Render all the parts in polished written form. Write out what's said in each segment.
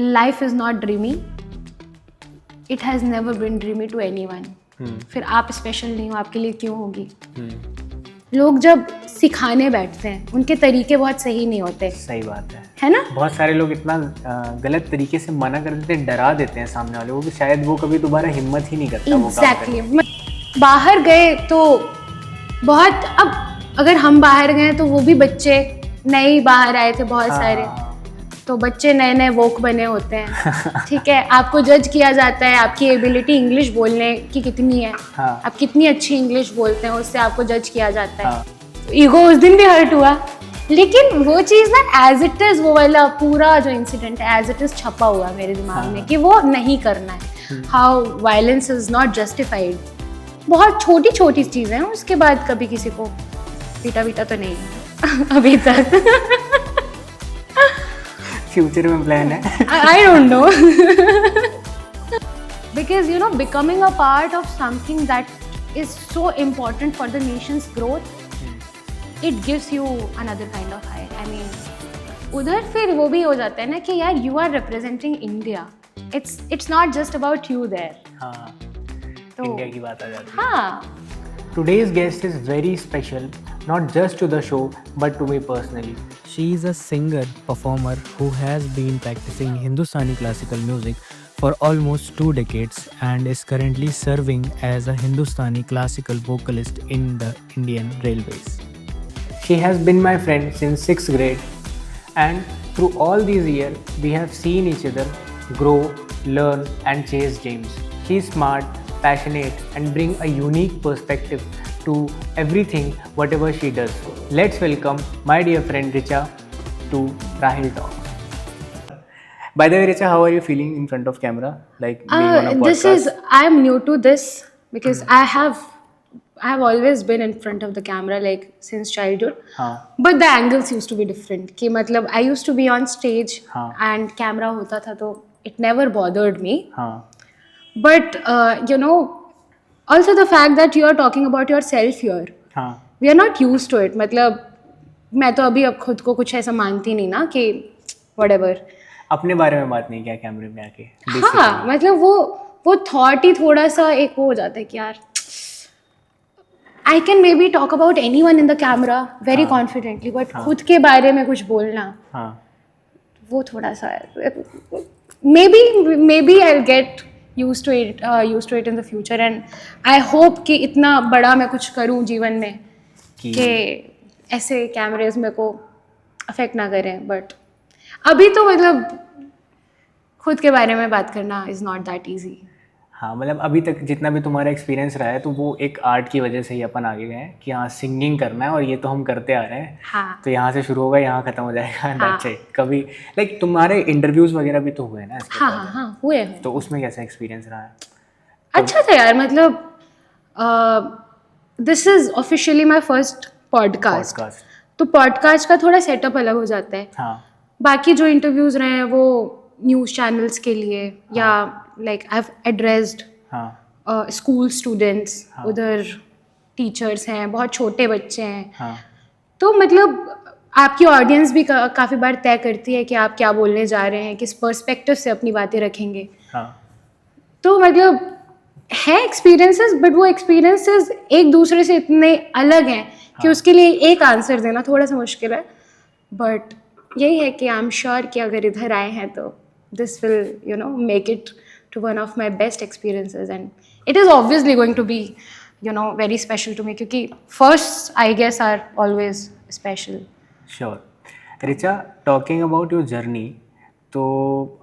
Life is not dreamy, it has never been dreamy to anyone. फिर आप special नहीं हो, आपके लिए क्यों होगी? लोग जब सिखाने बैठते हैं उनके तरीके बहुत सही नहीं होते। सही बात है ना? बहुत सारे लोग इतना गलत तरीके से मना कर देते हैं, डरा देते हैं सामने वाले को कि शायद वो कभी दोबारा हिम्मत ही नहीं करता वो काम करने की। बाहर गए तो बहुत, अब अगर हम बाहर गए तो वो भी बच्चे नए बाहर आए थे बहुत सारे, तो बच्चे नए नए वोक बने होते हैं। ठीक है, आपको जज किया जाता है आपकी एबिलिटी इंग्लिश बोलने की कितनी है। आप कितनी अच्छी इंग्लिश बोलते हैं उससे आपको जज किया जाता है। ईगो उस दिन भी हर्ट हुआ, लेकिन वो चीज़ ना एज इट इज़, वो वाला पूरा जो इंसिडेंट है एज इट इज़ छपा हुआ मेरे दिमाग में कि वो नहीं करना है। How violence is not justified. बहुत छोटी छोटी चीज़ें हैं, उसके बाद कभी किसी को पीटा तो नहीं अभी तक। फ्यूचर में प्लान है? I don't know. Because you know, becoming a part of something that is so important for the nation's growth, it gives you another kind of high. I mean, उधर फिर वो भी हो जाता है ना कि यार you are representing India. It's not just about you there. हाँ, तो इंडिया की बात आ जाती है। हाँ। Today's guest is very special, not just to the show, but to me personally. She is a singer performer who has been practicing Hindustani classical music for almost 2 decades and is currently serving as a Hindustani classical vocalist in the Indian Railways. She has been my friend since 6th grade, and through all these years, we have seen each other grow, learn, and chase dreams. She is smart, passionate, and bring a unique perspective to everything whatever she does. Let's welcome my dear friend Richa to Rahil Talk. By the way, Richa, how are you feeling in front of camera? Like being on a podcast? I am new to this because I have always been in front of the camera like since childhood. But the angles used to be different. कि मतलब I used to be on stage and camera होता था तो it never bothered me. But you know, also the fact that you are talking about yourself here, we are not used to it. मतलब मैं तो अभी अब खुद को कुछ ऐसा मानती नहीं ना कि whatever. अपने बारे में बात नहीं किया कैमरे में आके? हाँ, मतलब वो थॉट ही थोड़ा सा एक हो जाता है कि यार I can maybe talk about anyone in the camera very confidently, but खुद के बारे में कुछ बोलना वो थोड़ा सा maybe I'll get used to it in the future, and I hope कि इतना बड़ा मैं कुछ करूँ जीवन में कि ऐसे कैमरेज मेरे को अफेक्ट ना करें। बट अभी तो मतलब खुद के बारे में बात करना इज़ नॉट दैट ईजी। हाँ, मतलब अभी तक जितना भी तुम्हारा एक्सपीरियंस रहा है तो वो एक आर्ट की वजह से ही अपन आगे गए हैं कि हाँ सिंगिंग करना है और ये तो हम करते आ रहे हैं। तो यहाँ से शुरू होगा, यहाँ ख़त्म हो जाएगा। कभी लाइक तुम्हारे इंटरव्यूज़ वगैरह भी तो हुए ना इसके? हाँ हुए हैं। तो उसमें कैसा एक्सपीरियंस रहा है? अच्छा था यार, मतलब this is officially my first podcast. तो पॉडकास्ट का थोड़ा सेटअप अलग हो जाता है। बाकी जो इंटरव्यूज़ रहे हैं वो न्यूज़ चैनल्स के लिए या like I have addressed school students, उधर टीचर्स हैं, बहुत छोटे बच्चे हैं। तो मतलब आपकी ऑडियंस भी काफ़ी बार तय करती है कि आप क्या बोलने जा रहे हैं, किस पर्सपेक्टिव से अपनी बातें रखेंगे। तो मतलब है एक्सपीरियंसेस, बट वो एक्सपीरियंसेस एक दूसरे से इतने अलग हैं कि उसके लिए एक आंसर देना थोड़ा सा मुश्किल है। बट यही है कि आई एम श्योर कि अगर इधर आए हैं तो this will you know make it to one of my best experiences, and it is obviously going to be you know very special to me क्योंकि first I guess are always special. Sure. Richa, talking about your journey, तो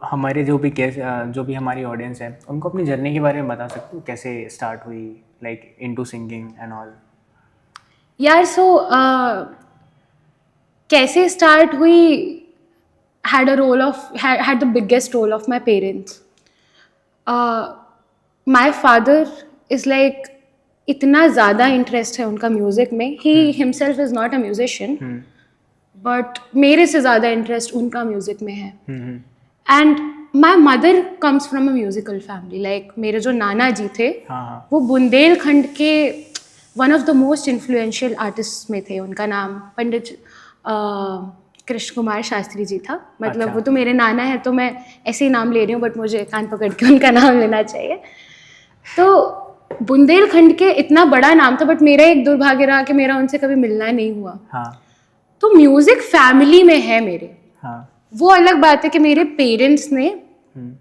हमारे जो भी हमारी audience है उनको अपनी journey के बारे में बता सकते हो? कैसे स्टार्ट हुई like into singing and all? यार सो कैसे स्टार्ट हुई had the biggest role of my parents. My father is like इतना ज़्यादा इंटरेस्ट है उनका म्यूज़िक में. He himself is not a musician, but मेरे से ज़्यादा इंटरेस्ट उनका म्यूज़िक में है. And my mother comes from a musical family. Like मेरे जो नाना जी थे वो बुंदेलखंड के one of the most influential artists में थे. उनका नाम पंडित कृष्ण कुमार शास्त्री जी था, मतलब अच्छा। वो तो मेरे नाना है तो मैं ऐसे ही नाम ले रही हूँ, बट मुझे कान पकड़ के उनका नाम लेना चाहिए। तो बुंदेलखंड के इतना बड़ा नाम था, बट मेरा एक दुर्भाग्य रहा कि मेरा उनसे कभी मिलना नहीं हुआ। हाँ। तो म्यूजिक फैमिली में है मेरे। हाँ। वो अलग बात है कि मेरे पेरेंट्स ने हम्म।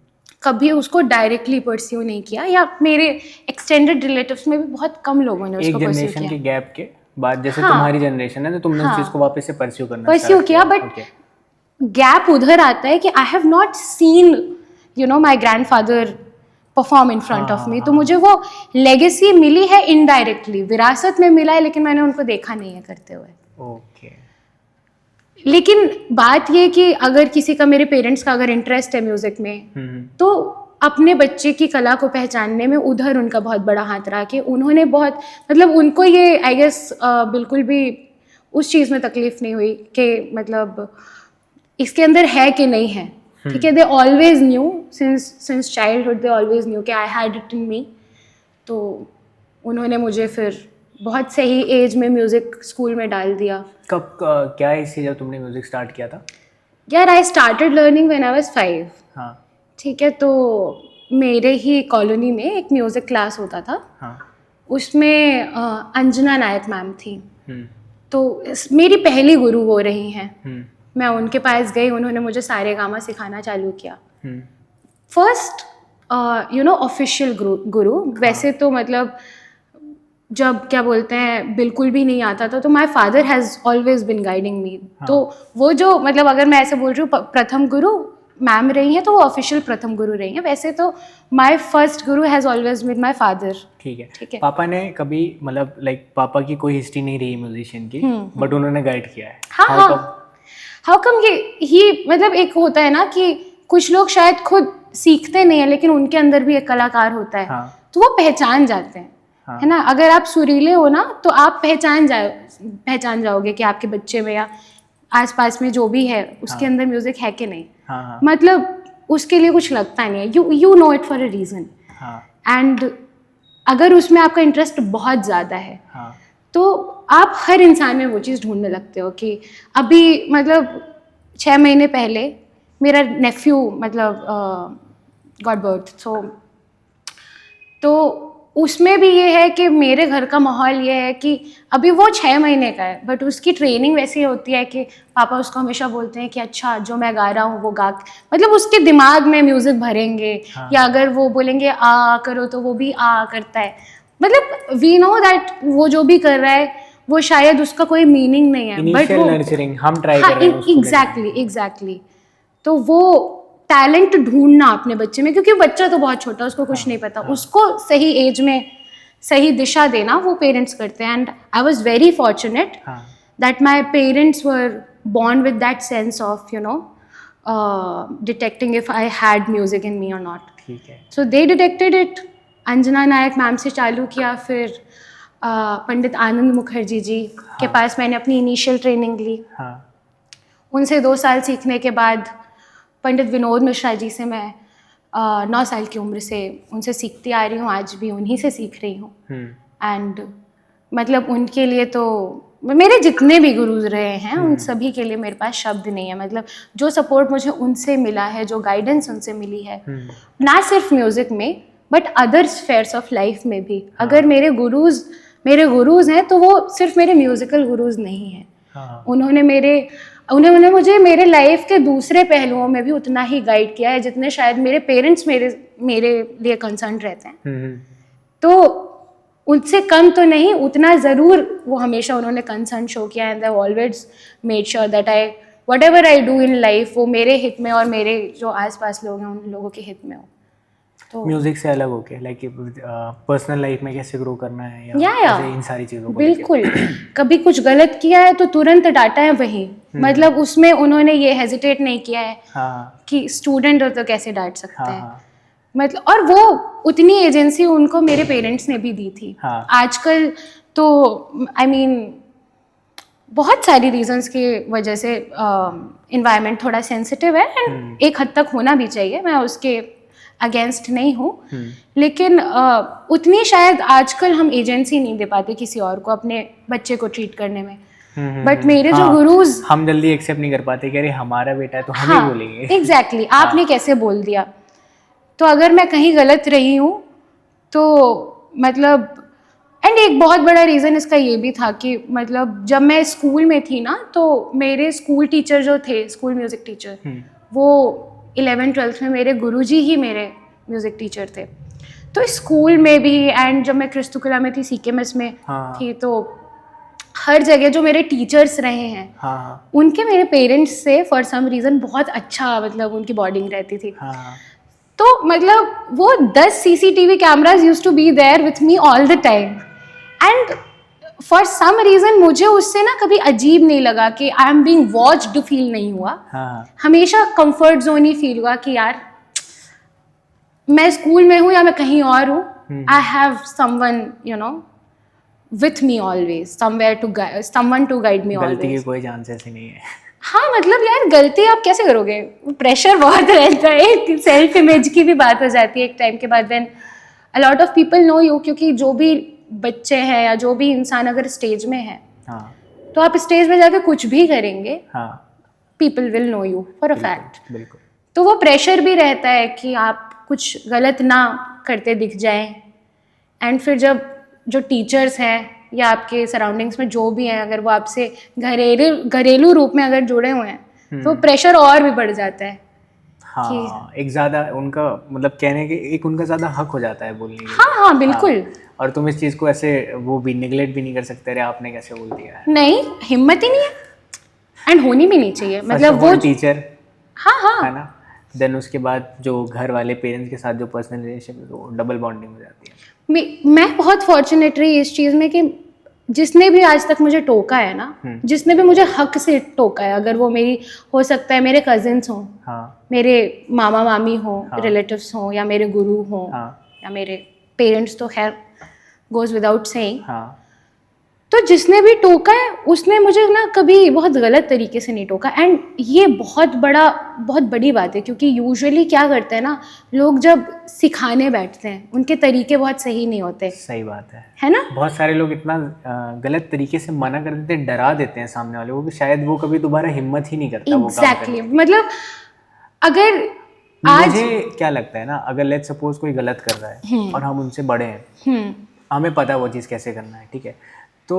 कभी उसको डायरेक्टली परस्यू नहीं किया, या मेरे एक्सटेंडेड रिलेटिव्स में भी बहुत कम लोगों ने एक उसको परस्यू जनरेशन किया। के गैप के बाद जैसे हाँ। तुम्हारी जनरेशन है तो तुमने उस चीज को वापस से परस्यू करना परस्यू start किया, बट Okay. गैप उधर आता है कि आई have not seen my grandfather perform in front of मी, तो मुझे वो लेगेसी मिली है इनडायरेक्टली, विरासत में मिला है, लेकिन मैंने उनको देखा नहीं है करते हुए। ओके। लेकिन बात ये कि अगर किसी का, मेरे पेरेंट्स का अगर इंटरेस्ट है म्यूजिक में, तो अपने बच्चे की कला को पहचानने में उधर उनका बहुत बड़ा हाथ रहा कि उन्होंने बहुत, मतलब उनको ये आई गेस बिल्कुल भी उस चीज़ में तकलीफ नहीं हुई कि मतलब इसके अंदर है कि नहीं है, ठीक है। They always new since childhood, they always new कि आई हैड इट इन मी। तो उन्होंने मुझे फिर बहुत सही एज में म्यूज़िक स्कूल में डाल दिया। कब क्या एज से जब तुमने म्यूजिक स्टार्ट किया था? यार I started learning when I was 5। हाँ। ठीक है, तो मेरे ही कॉलोनी में एक म्यूज़िक क्लास होता था। हाँ। उसमें अंजना नायक मैम थी, हम्म। तो मेरी पहली गुरु वो रही हैं। हम्म। मैं उनके पास गई, उन्होंने मुझे सारे गामा सिखाना चालू किया। हम्म। फर्स्ट ऑफिशियल गुरु। वैसे तो मतलब जब क्या बोलते हैं बिल्कुल भी नहीं आता था, तो my father has always been guiding मी। तो वो जो मतलब अगर मैं ऐसे बोल रही हूँ प्रथम गुरु मैम रही हैं, तो वो ऑफिशियल प्रथम गुरु रही हैं। वैसे तो my first Guru has always been my father. ठीक है। ठीक है। पापा ने कभी मतलब लाइक पापा की कोई हिस्ट्री नहीं रही म्यूजिशियन की, बट उन्होंने गाइड किया है। हाँ। हाउ कम ही मतलब एक होता है ना कि कुछ लोग शायद खुद सीखते नहीं है, लेकिन उनके अंदर भी एक कलाकार होता है। हाँ। तो वो पहचान जाते हैं। हाँ। है ना, अगर आप सुरीले हो ना तो आप पहचान जाओगे कि आपके बच्चे में या आसपास में जो भी है उसके अंदर म्यूजिक है कि नहीं। हाँ। मतलब उसके लिए कुछ लगता नहीं है, you know it for a reason. And अगर उसमें आपका इंटरेस्ट बहुत ज़्यादा है, तो आप हर इंसान में वो चीज़ ढूंढने लगते हो। कि अभी मतलब 6 महीने पहले मेरा नेफ्यू मतलब गॉट बर्थ, तो उसमें भी ये है कि मेरे घर का माहौल ये है कि अभी वो 6 महीने का है, बट उसकी ट्रेनिंग वैसी होती है कि पापा उसको हमेशा बोलते हैं कि अच्छा जो मैं गा रहा हूँ वो गा, मतलब उसके दिमाग में म्यूज़िक भरेंगे। या अगर वो बोलेंगे आ करो तो वो भी आ करता है। मतलब वी नो दैट वो जो भी कर रहा है वो शायद उसका कोई मीनिंग नहीं है, बट वो नर्चरिंग हम ट्राई कर रहे हैं। एग्जैक्टली। तो वो टैलेंट ढूंढना अपने बच्चे में, क्योंकि बच्चा तो बहुत छोटा, उसको कुछ नहीं पता, उसको सही एज में सही दिशा देना वो पेरेंट्स करते हैं। And I was very fortunate that my parents were born with that sense of detecting if I had music in me or not. ठीक है। So they detected it. Anjana Nayak ma'am से चालू किया, फिर पंडित आनंद मुखर्जी जी के पास मैंने अपनी इनिशियल ट्रेनिंग ली। उनसे 2 साल सीखने के बाद पंडित विनोद मिश्रा जी से मैं 9 साल की उम्र से उनसे सीखती आ रही हूँ, आज भी उन्हीं से सीख रही हूँ। एंड मतलब उनके लिए तो मेरे जितने भी गुरुज रहे हैं उन सभी के लिए मेरे पास शब्द नहीं है। मतलब जो सपोर्ट मुझे उनसे मिला है, जो गाइडेंस उनसे मिली है, ना सिर्फ म्यूज़िक में but other spheres of life में भी। अगर मेरे गुरुज हैं तो वो सिर्फ मेरे म्यूज़िकल गुरुज नहीं हैं। उन्होंने मुझे मेरे लाइफ के दूसरे पहलुओं में भी उतना ही गाइड किया है जितने शायद मेरे पेरेंट्स मेरे लिए कंसर्न रहते हैं। तो उनसे कम तो नहीं, उतना ज़रूर वो हमेशा उन्होंने कंसर्न शो किया। And they always made sure that what ever I do in life वो मेरे हित में और मेरे जो आसपास लोग हैं उन लोगों के हित में हो। तो म्यूजिक से अलग होके लाइक पर्सनल लाइफ में कैसे ग्रो करना है या इन सारी चीज़ों को बिल्कुल। कभी कुछ गलत किया है तो तुरंत डांटा है वही। मतलब उसमें उन्होंने ये हेजिटेट नहीं किया है कि स्टूडेंट हो तो कैसे डांट सकते हैं। मतलब और वो उतनी एजेंसी उनको मेरे पेरेंट्स ने भी दी थी। आजकल तो आई मीन बहुत सारी रीजंस की वजह से एनवायरनमेंट थोड़ा सेंसिटिव है एंड एक हद तक होना भी चाहिए, मैं उसके अगेंस्ट नहीं हूँ। लेकिन उतनी शायद आजकल हम एजेंसी नहीं दे पाते किसी और को अपने बच्चे को ट्रीट करने में। बट मेरे जो गुरुज, हम जल्दी एक्सेप्ट नहीं कर पाते कि अरे हमारा बेटा है तो हम ही बोलेंगे। एग्जैक्टली आपने कैसे बोल दिया। तो अगर मैं कहीं गलत रही हूँ तो मतलब, एंड एक बहुत बड़ा रीज़न इसका ये भी था कि मतलब जब मैं स्कूल में थी ना, तो मेरे स्कूल टीचर जो थे, स्कूल म्यूज़िक टीचर, वो 11th-12th में मेरे गुरुजी ही मेरे म्यूज़िक टीचर थे। तो स्कूल में भी, एंड जब मैं क्रिस्तुकुला में थी, CKMS में थी, तो हर जगह जो मेरे टीचर्स रहे हैं, उनके मेरे पेरेंट्स से फॉर सम रीज़न बहुत अच्छा मतलब उनकी बॉन्डिंग रहती थी। तो मतलब वो 10 CCTV cameras used to be there with me all the time, and for some reason मुझे उससे ना कभी अजीब नहीं लगा कि I am being watched, feel नहीं हुआ। हमेशा कंफर्ट जोन ही फील हुआ कि यार मैं स्कूल में हूँ या मैं कहीं और हूँ, I have someone you know with me always, someone to guide me always. गलती की कोई चांसेस ही नहीं है। हाँ मतलब यार गलती आप कैसे करोगे, प्रेशर बहुत रहता है, सेल्फ इमेज की भी बात हो जाती है एक टाइम के बाद, when a lot of people know you. क्योंकि जो भी बच्चे हैं या जो भी इंसान अगर स्टेज में है, तो आप स्टेज में जाकर कुछ भी करेंगे, people will know you for a fact. बिल्कुल। तो वो प्रेशर भी रहता है कि आप कुछ गलत ना करते दिख जाएं, एंड फिर जब जो टीचर्स हैं या आपके सराउंडिंग्स में जो भी हैं, अगर वो आपसे घरेलू रूप में अगर जुड़े हुए हैं, तो प्रेशर और भी बढ़ जाता है। हाँ, एक ज़्यादा उनका मतलब कहने के एक उनका ज़्यादा हक हो जाता है बोलने के। हाँ बिल्कुल। और तुम इस चीज़ को ऐसे वो भी निगलेक्ट भी नहीं कर सकते, अरे आपने कैसे बोल दिया है। नहीं, हिम्मत ही नहीं है, एंड होनी भी नहीं चाहिए। मतलब वो टीचर, हाँ है ना, देन उसके बाद जो घर वाले पेरेंट्स के साथ जो पर्सनल रिलेशन है, वो डबल बॉन्डिंग हो जाती है। मैं बहुत फॉर्चुनेट रही इस चीज़ में कि जिसने भी आज तक मुझे टोका है ना, जिसने भी मुझे हक से टोका है, अगर वो मेरी हो सकता है मेरे कजिन्स हों, मेरे मामा मामी हों, रिलेटिव्स हों, या मेरे गुरु हों, या मेरे पेरेंट्स, तो खैर गोज विदाउट सेइंग, तो जिसने भी टोका है उसने मुझे ना कभी बहुत गलत तरीके से नहीं टोका। एंड ये बहुत बड़ी बात है, क्योंकि यूजुअली क्या करते हैं ना लोग, जब सिखाने बैठते हैं उनके तरीके बहुत सही नहीं होते। सही बात है ना। बहुत सारे लोग इतना गलत तरीके से मना कर देते हैं, डरा देते हैं सामने वाले को कि शायद वो कभी दोबारा हिम्मत ही नहीं करता। एग्जैक्टली। मतलब अगर मुझे क्या लगता है ना, अगर लेट्स सपोज कोई गलत कर रहा है और हम उनसे बड़े हैं, हमें पता है वो चीज़ कैसे करना है, ठीक है, तो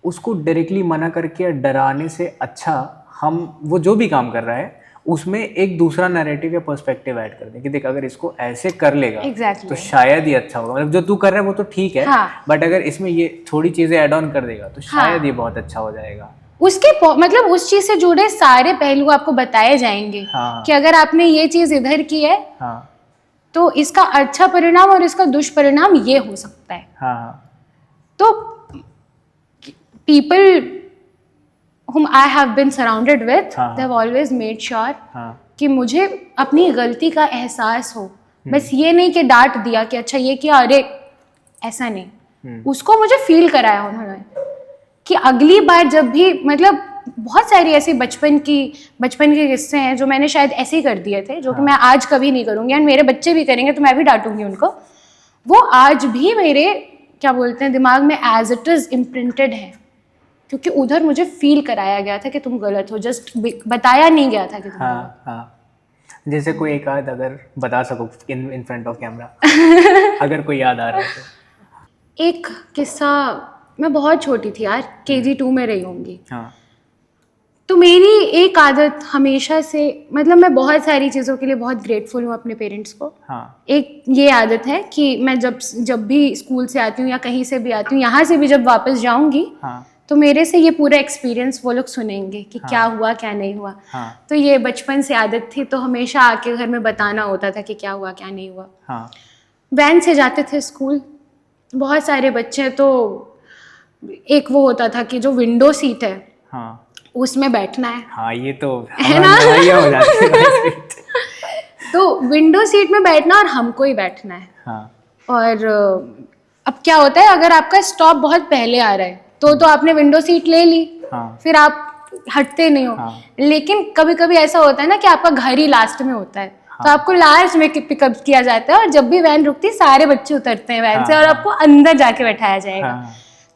उसको डायरेक्टली मना करके डराने से अच्छा हम वो जो भी काम कर रहा है उसमें एक दूसरा नैरेटिव या पर्सपेक्टिव ऐड कर दें कि देख अगर इसको ऐसे कर लेगा तो शायद ये अच्छा होगा। मतलब जो तू कर रहा है वो तो ठीक है, बट अगर इसमें ये थोड़ी चीज़ें ऐड ऑन कर देगा तो शायद ये बहुत अच्छा हो जाएगा। उसके मतलब उस चीज़ से जुड़े सारे पहलू आपको बताए जाएंगे कि अगर आपने ये चीज़ इधर की है तो इसका अच्छा परिणाम और इसका दुष्परिणाम ये हो सकता है। तो people whom I have been surrounded with, they have always made sure कि मुझे अपनी गलती का एहसास हो। बस ये नहीं कि डांट दिया कि अच्छा ये किया, अरे ऐसा नहीं, उसको मुझे फील कराया उन्होंने कि अगली बार जब भी, मतलब बहुत सारी ऐसी बचपन के किस्से हैं जो मैंने शायद ऐसे ही कर दिए थे, जो कि मैं आज कभी नहीं करूँगी, एंड मेरे बच्चे भी करेंगे तो मैं भी डांटूंगी उनको। वो आज भी मेरे क्या बोलते हैं दिमाग में एज इट इज़ इम्प्रिंटेड है, क्योंकि उधर मुझे फील कराया गया था कि तुम गलत हो, जस्ट बताया नहीं गया था कि तुम गलत। जैसे कोई एक आध अगर बता सको इन फ्रंट ऑफ कैमरा अगर कोई याद आ रहा है तो। एक किस्सा, मैं बहुत छोटी थी यार, KG 2 में रही होंगी। तो मेरी एक आदत हमेशा से, मतलब मैं बहुत सारी चीज़ों के लिए बहुत ग्रेटफुल हूँ अपने पेरेंट्स को। एक ये आदत है कि मैं जब भी स्कूल से आती हूँ या कहीं से भी आती हूँ, यहाँ से भी जब वापस जाऊँगी तो मेरे से ये पूरा एक्सपीरियंस वो लोग सुनेंगे कि क्या हुआ क्या नहीं हुआ। तो ये बचपन से आदत थी, तो हमेशा आके घर में बताना होता था कि क्या हुआ क्या नहीं हुआ। वैन से जाते थे स्कूल, बहुत सारे बच्चे, तो एक वो होता था कि जो विंडो सीट है उसमें बैठना है। ये तो है ना हो जाती है। तो विंडो सीट में बैठना और हमको ही बैठना है। और अब क्या होता है, अगर आपका स्टॉप बहुत पहले आ रहा है तो आपने विंडो सीट ले ली, फिर आप हटते नहीं हो। लेकिन कभी कभी ऐसा होता है ना कि आपका घर ही लास्ट में होता है, तो आपको लास्ट में पिकअप किया जाता है, और जब भी वैन रुकती है सारे बच्चे उतरते हैं वैन से और आपको अंदर जाके बैठाया जाएगा।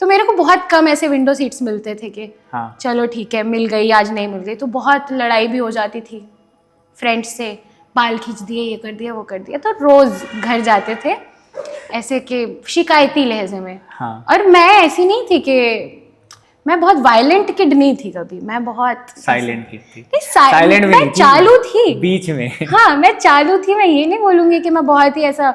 तो मेरे को बहुत कम ऐसे विंडो सीट्स मिलते थे कि हाँ. चलो ठीक है मिल गई, आज नहीं मिल गई, तो बहुत लड़ाई भी हो जाती थी फ्रेंड्स से, बाल खींच दिए, ये कर दिया वो कर दिया, तो रोज़ घर जाते थे ऐसे कि शिकायती लहजे में. हाँ. और मैं ऐसी नहीं थी कि मैं बहुत वायलेंट किड नहीं थी कभी, मैं बहुत साइलेंट किड थी. साइलेंट भी मैं नहीं थी, चालू थी बीच में. हाँ मैं चालू थी. मैं ये नहीं बोलूँगी कि मैं बहुत ही ऐसा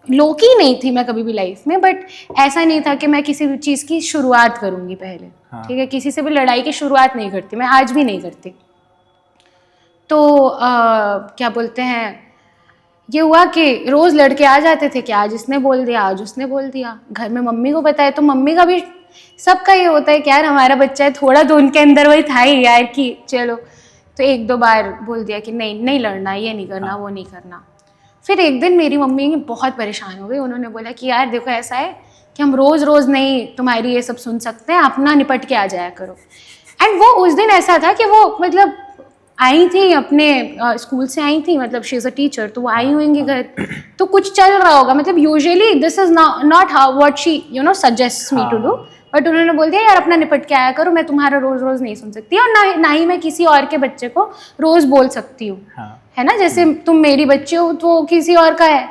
लोकी नहीं थी मैं कभी भी लाइफ में, बट ऐसा नहीं था कि मैं किसी भी चीज़ की शुरुआत करूँगी पहले. हाँ. ठीक है, किसी से भी लड़ाई की शुरुआत नहीं करती, मैं आज भी नहीं करती. तो क्या बोलते हैं, ये हुआ कि रोज़ लड़के आ जाते थे कि आज इसने बोल दिया, आज उसने बोल दिया. घर में मम्मी को पता है तो मम्मी का भी, सबका ये होता है कि यार हमारा बच्चा है, थोड़ा तो उनके अंदर वही था ही यार कि चलो. तो एक दो बार बोल दिया कि नहीं नहीं लड़ना, ये नहीं करना, वो नहीं करना. फिर एक दिन मेरी मम्मी बहुत परेशान हो गई. उन्होंने बोला कि यार देखो ऐसा है कि हम रोज़ रोज़ नहीं तुम्हारी ये सब सुन सकते हैं, अपना निपट के आ जाया करो. एंड वो उस दिन ऐसा था कि वो मतलब आई थी अपने स्कूल से आई थी, मतलब शी इज़ अ टीचर, तो वो आई होंगी घर, तो कुछ चल रहा होगा. मतलब usually this is not how what she suggest me to do, but उन्होंने बोल दिया यार अपना निपट के आया करो, मैं तुम्हारा रोज़ रोज़ नहीं सुन सकती, और ना ही मैं किसी और के बच्चे को रोज़ बोल सकती हूँ. है ना, जैसे तुम मेरी बच्चे हो तो किसी और का है.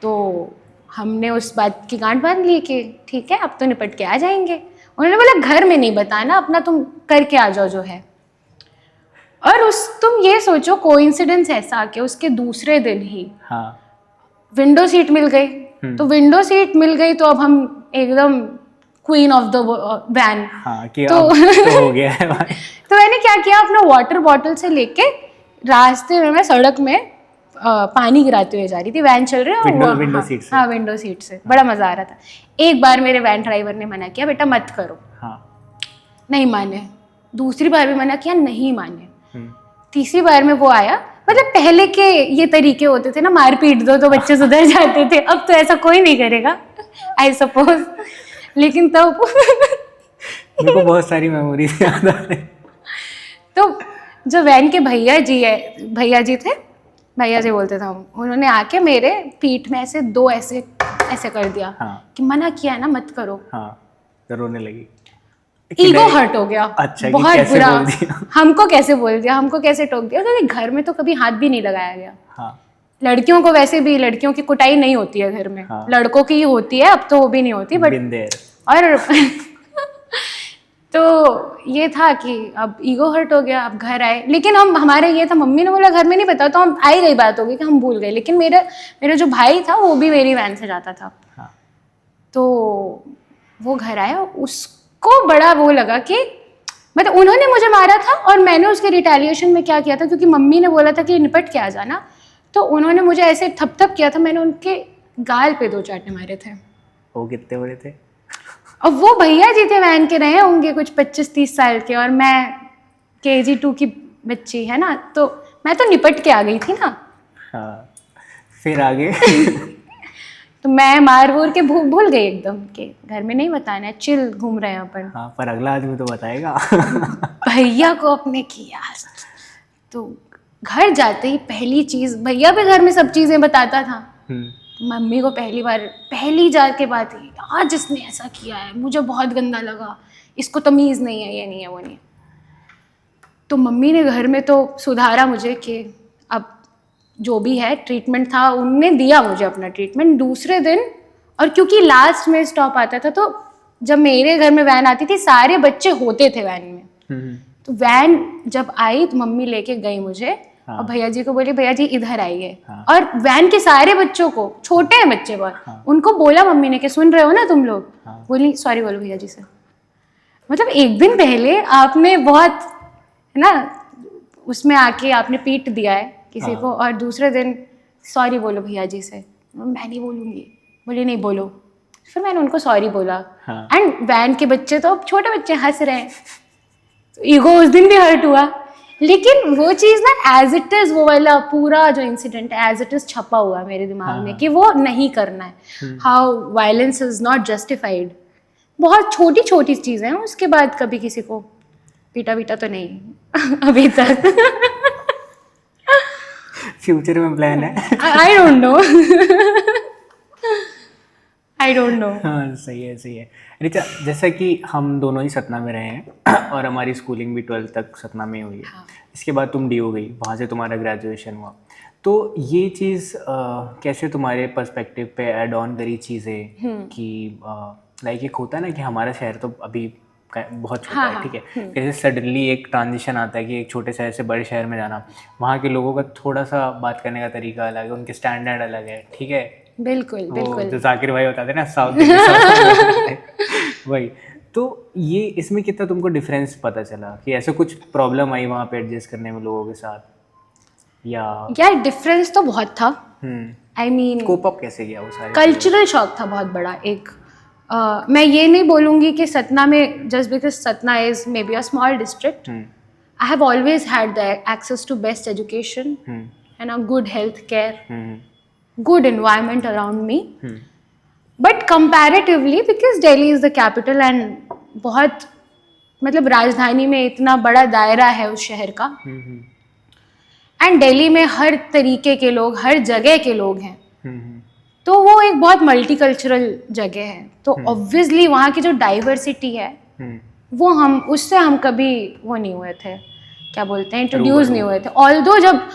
तो हमने उस बात की गांठ बांध ली कि ठीक है अब तो निपट के आ जाएंगे. उन्होंने बोला घर में नहीं बताना, अपना तुम करके आ जाओ जो है. और तुम ये सोचो कोइंसिडेंस ऐसा कि उसके दूसरे दिन ही विंडो सीट मिल गई. तो विंडो सीट मिल गई तो अब हम एकदम क्वीन ऑफ द वैन. तो हो गया है. तो मैंने क्या किया, अपना वाटर बॉटल से लेके रास्ते में मैं सड़क में पानी गिराते हुए जा रही थी. वैन चल रही है विंडो सीट से. हाँ विंडो सीट से. बड़ा मजा आ रहा था. एक बार मेरे वैन ड्राइवर ने मना किया, बेटा मत करो. नहीं माने. दूसरी बार भी मना किया, नहीं माने. तीसरी बार में वो आया. मतलब पहले के ये तरीके होते थे ना, मार पीट दो तो बच्चे सुधर जाते थे. अब तो ऐसा कोई नहीं करेगा आई सपोज. लेकिन तब मेरे को बहुत सारी मेमोरीज याद आ रही. तो जो वैन के भैया जी थे, भैया जी बोलते थे हम, उन्होंने आके मेरे पीठ में ऐसे दो ऐसे कर दिया. कि मना किया है ना मत करो. तो रोने लगी. ईगो हर्ट हो गया. अच्छा, बहुत कैसे बुरा. बोल दिया? हमको कैसे बोल दिया, हमको कैसे टोक दिया, क्योंकि घर में तो कभी हाथ भी नहीं लगाया गया. लड़कियों को वैसे भी, लड़कियों की कुटाई नहीं होती है घर में. लड़कों की ही होती है, अब तो वो भी नहीं होती. बट और तो ये था कि अब ईगो हर्ट हो गया. अब घर आए, लेकिन हमारे ये था, मम्मी ने बोला घर में नहीं बताओ, तो हम आई गई बात हो गई कि हम भूल गए. लेकिन मेरा जो भाई था वो भी मेरी वैन से जाता था. तो वो घर आया, उसको बड़ा वो लगा कि मतलब उन्होंने मुझे मारा था और मैंने उसके रिटेलिएशन में क्या किया था, क्योंकि मम्मी ने बोला था कि निपट के आ जाना, तो उन्होंने मुझे ऐसे थप किया था. मैंने उनके गाल पे 2 चांटे मारे थे. वो कितने बड़े थे? अब वो भैया जी थे, वैन के रहे होंगे कुछ 25-30 साल के, और मैं KG 2 की बच्ची है ना, तो मैं तो निपट के आ गई थी ना. फिर आगे तो मैं मार वोर के भूल गई एकदम कि घर में नहीं बताना है, चिल घूम रहे हैं अपन. पर अगला आदमी तो बताएगा. भैया को अपने किया. तो घर जाते ही पहली चीज, भैया भी घर में सब चीजें बताता था. मम्मी को पहली जार के बात ही, आज इसने ऐसा किया है, मुझे बहुत गंदा लगा, इसको तमीज़ नहीं है, ये नहीं है, वो नहीं है. तो मम्मी ने घर में तो सुधारा मुझे कि अब जो भी है ट्रीटमेंट था, उनने दिया मुझे अपना ट्रीटमेंट दूसरे दिन. और क्योंकि लास्ट में स्टॉप आता था, तो जब मेरे घर में वैन आती थी सारे बच्चे होते थे वैन में. तो वैन जब आई तो मम्मी लेके गई मुझे. और भैया जी को बोली भैया जी इधर आइए. और वैन के सारे बच्चों को, छोटे हैं बच्चे बहुत, उनको बोला मम्मी ने कि सुन रहे हो ना तुम लोग. बोली सॉरी बोलो भैया जी से. मतलब एक दिन पहले आपने बहुत है ना उसमें आके आपने पीट दिया है किसी को, और दूसरे दिन सॉरी बोलो भैया जी से. मैं नहीं बोलूँगी. बोली नहीं बोलो. फिर मैंने उनको सॉरी बोला. एंड वैन के बच्चे तो छोटे बच्चे हंस रहे हैं. ईगो उस दिन भी हर्ट हुआ. लेकिन वो चीज़ ना एज इट इज़, वो वाला पूरा जो इंसिडेंट एज इट इज़ छपा हुआ मेरे दिमाग में कि वो नहीं करना है. How violence is not justified. बहुत छोटी छोटी चीज़ें हैं. उसके बाद कभी किसी को पीटा तो नहीं अभी तक. फ्यूचर में प्लान है? आई don't no. I don't no. हाँ सही है सही है। रिचा, जैसा कि हम दोनों ही सतना में रहे हैं और हमारी स्कूलिंग भी 12th तक सतना में हुई है। हाँ. इसके बाद तुम डीयू गई, वहाँ से तुम्हारा ग्रेजुएशन हुआ, तो ये चीज़ कैसे तुम्हारे पर्सपेक्टिव पे ऐड ऑन करी चीज़ें कि लाइक एक होता है ना कि हमारा शहर तो अभी बहुत छोटा है, ठीक है, कैसे सडनली एक ट्रांजिशन आता है कि एक छोटे शहर से बड़े शहर में जाना, वहाँ के लोगों का थोड़ा सा बात करने का तरीका अलग है, उनके स्टैंडर्ड अलग है, ठीक है। बिल्कुल बिल्कुल, जो जाकिर भाई बताते ना साउथ वही। तो ये इसमें कितना तुमको डिफरेंस पता चला कि ऐसे कुछ प्रॉब्लम आई वहाँ पे एडजस्ट करने में लोगों के साथ, या यार डिफरेंस तो बहुत था। आई मीन कोप अप कैसे किया वो सारे? कल्चरल शॉक था बहुत बड़ा एक। मैं ये नहीं बोलूँगी कि सतना में, just because Satna is may be a small district, I have always had the access to best education and a good health care, good environment around me, but comparatively because Delhi is the capital and बहुत मतलब राजधानी में इतना बड़ा दायरा है उस शहर का, एंड दिल्ली में हर तरीके के लोग, हर जगह के लोग हैं, तो वो एक बहुत मल्टीकल्चरल जगह है, तो ऑब्वियसली वहाँ की जो डाइवर्सिटी है वो उससे हम कभी वो नहीं हुए थे, क्या बोलते हैं, इंट्रोड्यूस नहीं हुए थे। ऑल्दो जब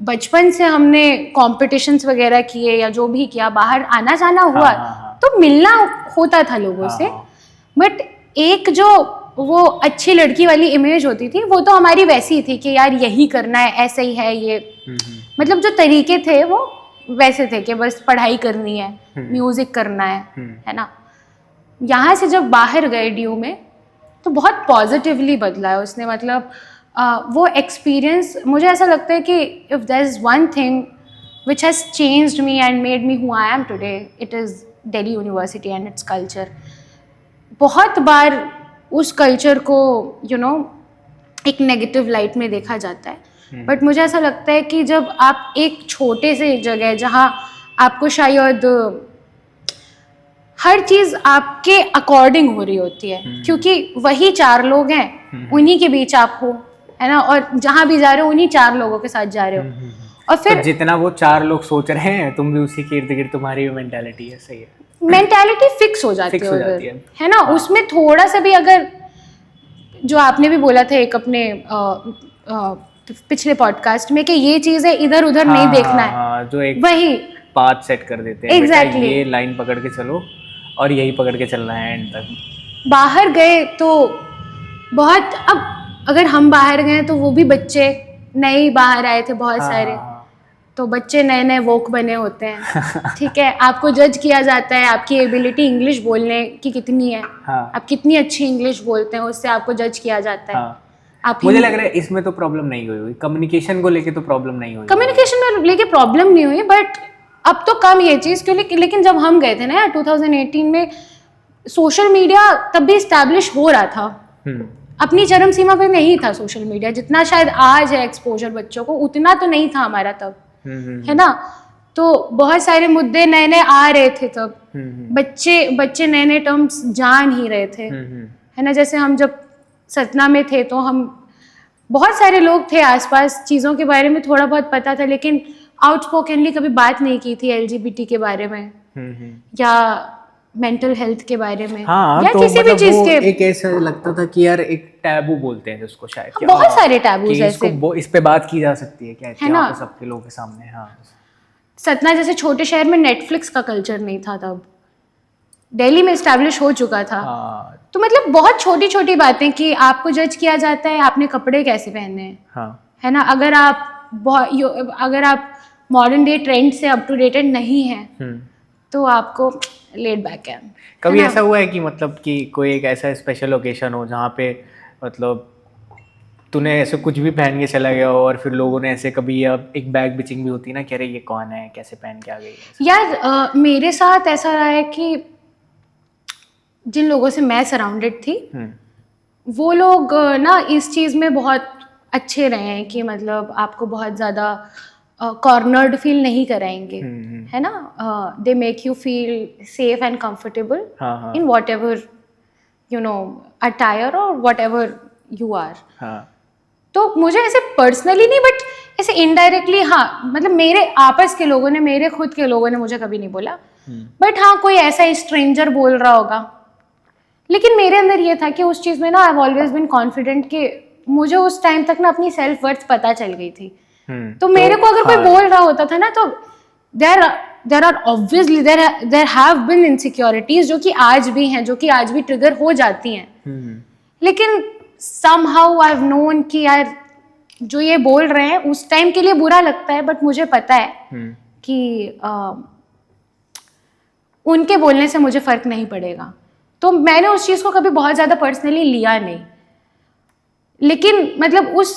बचपन से हमने कॉम्पिटिशन्स वगैरह किए या जो भी किया, बाहर आना जाना हुआ, तो मिलना होता था लोगों से, बट एक जो वो अच्छी लड़की वाली इमेज होती थी वो तो हमारी वैसी थी कि यार यही करना है, ऐसे ही है ये, मतलब जो तरीके थे वो वैसे थे कि बस पढ़ाई करनी है, म्यूजिक करना है ना। यहाँ से जब बाहर गए डीयू में तो बहुत पॉजिटिवली बदला है उसने, मतलब वो एक्सपीरियंस, मुझे ऐसा लगता है कि if there is one thing which has changed me and made me who I am today, it is Delhi university and its culture. बहुत बार उस कल्चर को एक नेगेटिव लाइट में देखा जाता है, बट मुझे ऐसा लगता है कि जब आप एक छोटे से जगह जहाँ आपको शायद हर चीज़ आपके अकॉर्डिंग हो रही होती है, क्योंकि वही 4 लोग हैं, उन्हीं के बीच आप हो, है ना, और जहाँ भी जा रहे हो उन्हीं 4 लोगों के साथ जा रहे हो, और फिर तो जितना वो 4 लोग सोच रहे हैं तुम भी उसी के इर्द गिर्द, तुम्हारी मेंटालिटी है, सही है, मेंटालिटी फिक्स हो जाती है ना। उसमें थोड़ा सा भी अगर, जो आपने भी बोला था एक अपने पिछले पॉडकास्ट में कि ये चीज़ है इधर उधर नहीं देखना है, जो एक वही पाथ सेट कर देते हैं, एग्जैक्टली, ये लाइन पकड़ के चलो और यही पकड़ के चलना है एंड तक। बाहर गए तो बहुत, अब अगर हम बाहर गए तो वो भी बच्चे नए बाहर आए थे बहुत सारे, तो बच्चे नए नए वोक बने होते हैं, ठीक है, आपको जज किया जाता है आपकी एबिलिटी इंग्लिश बोलने की कितनी है, आप कितनी अच्छी इंग्लिश बोलते हैं उससे आपको जज किया जाता है। आप मुझे लग रहा है इसमें तो प्रॉब्लम नहीं हुई, कम्युनिकेशन को लेके तो प्रॉब्लम नहीं हुई, कम्युनिकेशन में लेके प्रॉब्लम नहीं हुई, बट अब तो कम ये चीज़ क्यों, लेकिन जब हम गए थे ना 2018 में, सोशल मीडिया तब भी इस्टेब्लिश हो रहा था, अपनी चरम सीमा पे नहीं था सोशल मीडिया, जितना शायद आज है एक्सपोजर बच्चों को, उतना तो नहीं था हमारा तब, है ना। तो बहुत सारे मुद्दे नए नए आ रहे थे तब, बच्चे नए नए टर्म्स जान ही रहे थे, है ना। जैसे हम जब सतना में थे तो हम, बहुत सारे लोग थे आसपास, चीज़ों के बारे में थोड़ा बहुत पता था, लेकिन आउटस्पोकनली कभी बात नहीं की थी LGBT के बारे में, या मेंटल हेल्थ के बारे में, या तो किसी भी चीज के, एक ऐसा लगता था कि यार एक टैबू बोलते हैं जिसको, शायद बहुत सारे टैबूज ऐसे, इस पे बात की जा सकती है क्या, है ना, सबके लोगों के सामने। सतना जैसे छोटे शहर में नेटफ्लिक्स का कल्चर नहीं था तब, दिल्ली में इस्टेब्लिश हो चुका था, तो मतलब बहुत छोटी छोटी बातें कि आपको जज किया जाता है आपने कपड़े कैसे पहने हैं, है ना, अगर आप मॉडर्न डे ट्रेंड से अप टू डेटेड नहीं हैं तो आपको लेट बैक है। कभी ऐसा हुआ है कि मतलब कि कोई एक ऐसा स्पेशल ओकेशन हो जहाँ पे मतलब तूने ऐसे कुछ भी पहन के चला गया हो और फिर लोगों ने ऐसे, कभी अब एक बैग बिचिंग भी होती है ना कि अरे ये कौन है, कैसे पहन के आ गई है? यार मेरे साथ ऐसा रहा है कि जिन लोगों से मैं सराउंडेड थी वो लोग ना इस चीज़ में बहुत अच्छे रहे हैं कि मतलब आपको बहुत ज़्यादा कॉर्नर्ड फील नहीं कराएंगे, है ना, they make you feel safe and comfortable in what ever attire और वॉट एवर यू आर। तो मुझे ऐसे पर्सनली नहीं, बट ऐसे इनडायरेक्टली, हाँ, मतलब मेरे आपस के लोगों ने, मेरे खुद के लोगों ने मुझे कभी नहीं बोला, बट हाँ कोई ऐसा स्ट्रेंजर बोल रहा होगा, लेकिन मेरे अंदर ये था कि उस चीज़ में ना I have always been confident कि मुझे उस टाइम तक ना अपनी सेल्फ वर्थ पता चल गई थी। तो मेरे को अगर कोई बोल रहा होता था ना तो there are obviously there have been insecurities जो कि आज भी हैं, जो कि आज भी ट्रिगर हो जाती हैं, लेकिन समहाउ आई हैव नोन कि यार जो ये बोल रहे हैं उस टाइम के लिए बुरा लगता है, बट मुझे पता है कि उनके बोलने से मुझे फर्क नहीं पड़ेगा। तो मैंने उस चीज़ को कभी बहुत ज़्यादा पर्सनली लिया नहीं, लेकिन मतलब उस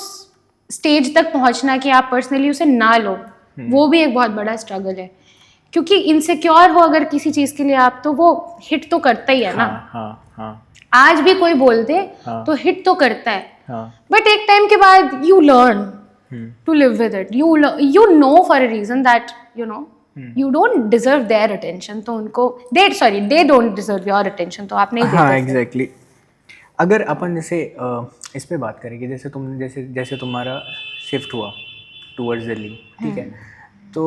स्टेज तक पहुंचना कि आप पर्सनली उसे ना लो, वो भी एक बहुत बड़ा स्ट्रगल है, क्योंकि इनसिक्योर हो अगर किसी चीज़ के लिए आप, तो वो हिट तो करता ही है ना। हाँ. आज भी कोई बोल दे तो हिट तो करता है, बट एक टाइम के बाद you learn to live with it, you know for a reason that you know you don't deserve their attention, तो उनको they don't deserve your attention, तो आप नहीं देते। हाँ एग्जैक्टली। अगर अपन जैसे इस पे बात करें कि जैसे तुम्हारा शिफ्ट हुआ टूवर्ड्स दिल्ली, ठीक है, तो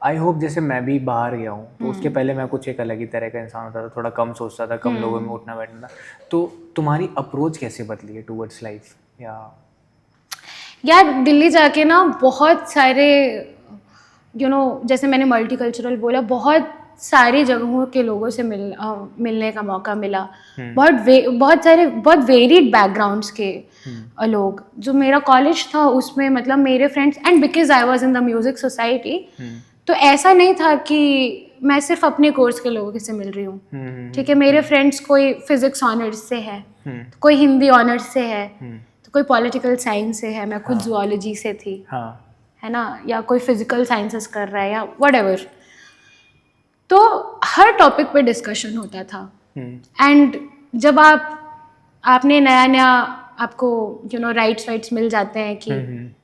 आई होप जैसे मैं भी बाहर गया हूँ तो उसके पहले मैं कुछ एक अलग ही तरह का इंसान होता था, थोड़ा कम सोचता था, कम लोगों में उठना बैठना था, तो तुम्हारी अप्रोच कैसे बदली है टूवर्ड्स लाइफ? यार दिल्ली जाके ना बहुत सारे जैसे मैंने मल्टीकल्चरल बोला, बहुत सारी जगहों के लोगों से मिलने का मौका मिला, बहुत वेरिड बैकग्राउंड्स के लोग। जो मेरा कॉलेज था उसमें मतलब मेरे friends, and because I was in the music society, तो ऐसा नहीं था कि मैं सिर्फ अपने कोर्स के लोगों से मिल रही हूँ, ठीक है। मेरे फ्रेंड्स कोई फिजिक्स ऑनर्स से है, तो कोई हिंदी ऑनर्स से है, तो कोई पॉलिटिकल साइंस से है, मैं खुद जूलॉजी से थी, है ना, या कोई फिजिकल साइंसेस कर रहा है या व्हाटएवर। तो हर टॉपिक पे डिस्कशन होता था, एंड जब आपने नया आपको राइट्स मिल जाते हैं कि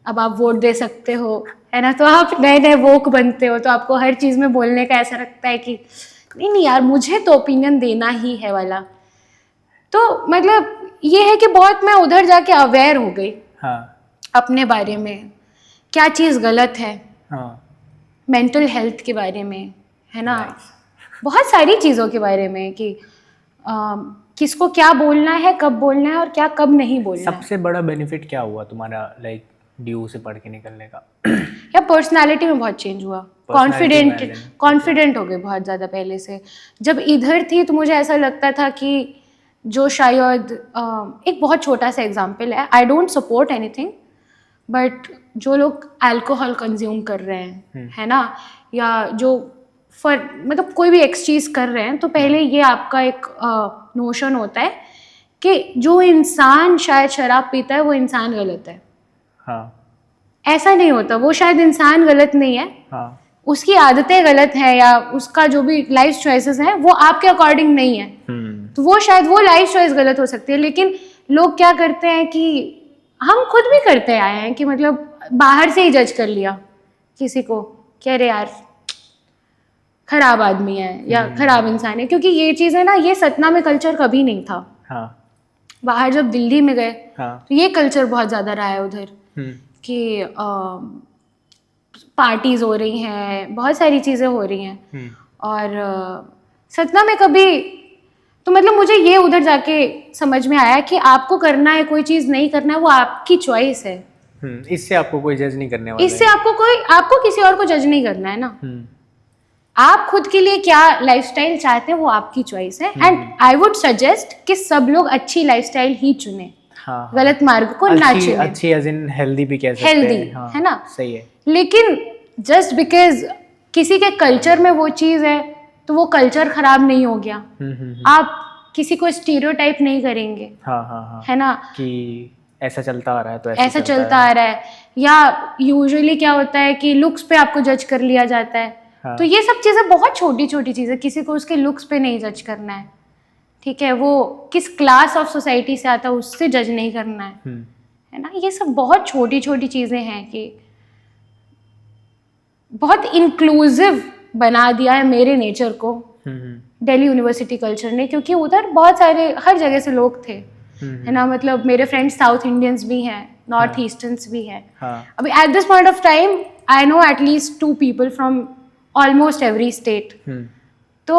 अब आप वोट दे सकते हो, है ना, तो आप नए वोक बनते हो, तो आपको हर चीज़ में बोलने का ऐसा लगता है कि नहीं यार मुझे तो ओपिनियन देना ही है वाला। तो मतलब ये है कि बहुत मैं उधर जाके अवेयर हो गई अपने बारे में, क्या चीज़ गलत है, मेंटल हेल्थ के बारे में, है ना, बहुत सारी चीज़ों के बारे में कि किसको क्या बोलना है, कब बोलना है और क्या कब नहीं बोलना है। सबसे बड़ा बेनिफिट क्या हुआ तुम्हारा लाइक ड्यू से पढ़ के निकलने का? या पर्सनालिटी में बहुत चेंज हुआ, कॉन्फिडेंट हो गई बहुत ज़्यादा पहले से। जब इधर थी तो मुझे ऐसा लगता था कि जो शायद एक बहुत छोटा सा एग्जाम्पल है, I don't support anything, but जो लोग अल्कोहल कंज्यूम कर रहे हैं, है ना, या जो मतलब कोई भी एक्स चीज़ कर रहे हैं, तो पहले ये आपका एक नोशन होता है कि जो इंसान शायद शराब पीता है वो इंसान गलत है। ऐसा नहीं होता, वो शायद इंसान गलत नहीं है, उसकी आदतें गलत हैं या उसका जो भी लाइफ चॉइसेस हैं वो आपके अकॉर्डिंग नहीं है, तो वो शायद वो लाइफ चॉइस गलत हो सकती है। लेकिन लोग क्या करते हैं कि हम खुद भी करते आए हैं कि मतलब बाहर से ही जज कर लिया किसी को कि अरे यार खराब आदमी है या खराब इंसान है, क्योंकि ये चीज़ें ना, ये सतना में कल्चर कभी नहीं था। बाहर जब दिल्ली में गए तो ये कल्चर बहुत ज़्यादा रहा है उधर कि पार्टीज हो रही हैं, बहुत सारी चीज़ें हो रही हैं, और सतना में कभी, तो मतलब मुझे ये उधर जाके समझ में आया कि आपको करना है कोई चीज़, नहीं करना है वो आपकी चॉइस है। इससे आपको कोई जज नहीं करने वाला, इससे आपको किसी और को जज नहीं करना है ना। आप खुद के लिए क्या लाइफस्टाइल चाहते हैं वो आपकी चॉइस है, एंड आई वुड सजेस्ट कि सब लोग अच्छी लाइफस्टाइल ही चुने, गलत मार्ग को ना चुने। अच्छी एज इन हेल्दी भी कह सकते हैं, हेल्दी है ना, सही है। लेकिन जस्ट बिकॉज किसी के कल्चर में वो चीज़ है तो वो कल्चर खराब नहीं हो गया। आप किसी को स्टीरियोटाइप नहीं करेंगे, है ना, कि ऐसा चलता आ रहा है तो ऐसा चलता आ रहा है, या यूजुअली क्या होता है कि लुक्स पे आपको जज कर लिया जाता है। तो ये सब चीज़ें बहुत छोटी छोटी चीज़ें, किसी को उसके लुक्स पे नहीं जज करना है, ठीक है, वो किस क्लास ऑफ सोसाइटी से आता है उससे जज नहीं करना है ना। ये सब बहुत छोटी छोटी चीज़ें हैं कि बहुत इंक्लूसिव बना दिया है मेरे नेचर को दिल्ली यूनिवर्सिटी कल्चर ने, क्योंकि उधर बहुत सारे हर जगह से लोग थे, है ना, मतलब मेरे फ्रेंड्स साउथ इंडियंस भी हैं, नॉर्थ ईस्टर्न्स भी हैं। अभी at this point of time I know at least 2 people from almost every state. तो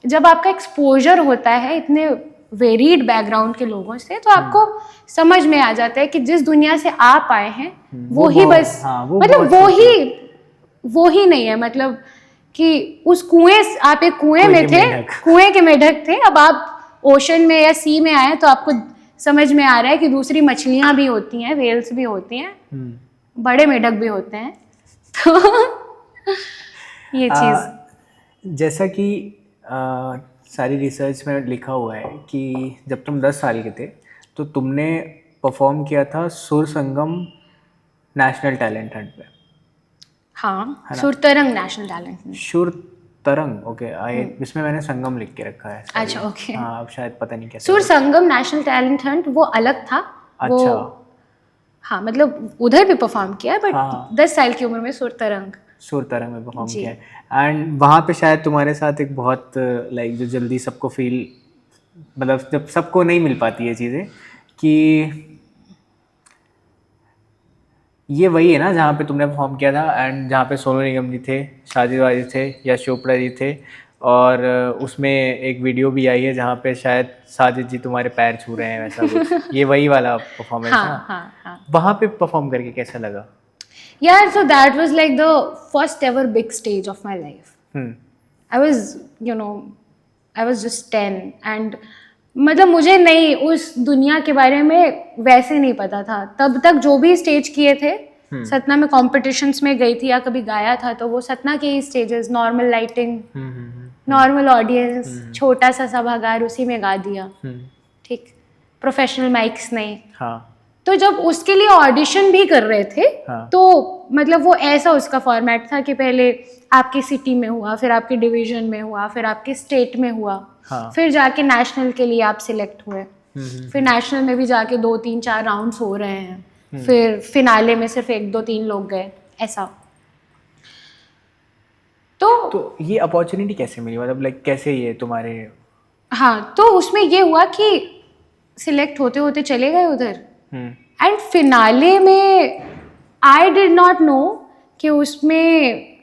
जब आपका एक्सपोजर होता है इतने वेरीड बैकग्राउंड के लोगों से, तो आपको समझ में आ जाता है कि जिस दुनिया से आप आए हैं वो ही बस, मतलब वो ही नहीं है, मतलब कि उस कुएं, आप एक कुएं में थे, कुएं के मेढक थे, अब आप ओशन में या सी में आए तो आपको समझ में आ रहा है कि दूसरी मछलियां भी होती हैं, वेल्स भी होती हैं, बड़े मेढक भी होते हैं। तो ये चीज, जैसा कि सारी रिसर्च में लिखा हुआ है कि जब तुम 10 साल के थे तो तुमने परफॉर्म किया था सुर संगम नेशनल टैलेंट हंट पे। हाँ, सुरतरंग नेशनल टैलेंट। सुर तरंग, ओके। इसमें मैंने संगम लिख के रखा है। अच्छा, ओके। हाँ, अब शायद पता नहीं कैसे। सुर संगम नेशनल टैलेंट हंट वो अलग था। अच्छा। वो, हाँ, मतलब उधर भी परफॉर्म किया, बट 10 साल की उम्र में सुर तरंग में परफॉर्म किया है। एंड वहाँ पे शायद तुम्हारे साथ एक बहुत लाइक जो जल्दी सबको फील, मतलब जब सबको नहीं मिल पाती है चीज़ें, कि ये वही है ना जहाँ पे तुमने परफॉर्म किया था एंड जहाँ पे सोनू निगम जी थे, साजिद वाजिद थे, यश चोपड़ा जी थे, और उसमें एक वीडियो भी आई है जहाँ पे शायद साजिद जी तुम्हारे पैर छू रहे हैं, वैसा कुछ। ये वही वाला परफॉर्मेंस है ना? हाँ। वहाँ पे परफॉर्म करके कैसा लगा? यार, so that was like the first ever big stage of my life. I was just 10 and मतलब मुझे नहीं उस दुनिया के बारे में वैसे नहीं पता था तब तक। जो भी स्टेज किए थे, सतना में कॉम्पिटिशन्स में गई थी या कभी गाया था, तो वो सतना के ही stages, normal lighting, normal audience, छोटा सा सभागार, उसी में गा दिया, ठीक, प्रोफेशनल माइक्स नहीं। हाँ। तो जब उसके लिए ऑडिशन भी कर रहे थे, तो मतलब वो ऐसा उसका फॉर्मेट था कि पहले आपकी सिटी में हुआ, फिर आपके डिवीजन में हुआ, फिर आपके स्टेट में हुआ, फिर जाके नेशनल के लिए आप सिलेक्ट हुए, फिर नेशनल में भी जाके 2, 3, 4 राउंड्स हो रहे हैं, फिर फिनाले में सिर्फ 1, 2, 3 लोग गए, ऐसा। तो ये अपॉर्चुनिटी कैसे मिली, मतलब लाइक कैसे ये तुम्हारे? हाँ, तो उसमें ये हुआ कि सिलेक्ट होते होते चले गए उधर, एंड फिनाले में आई डिड नॉट नो कि उसमें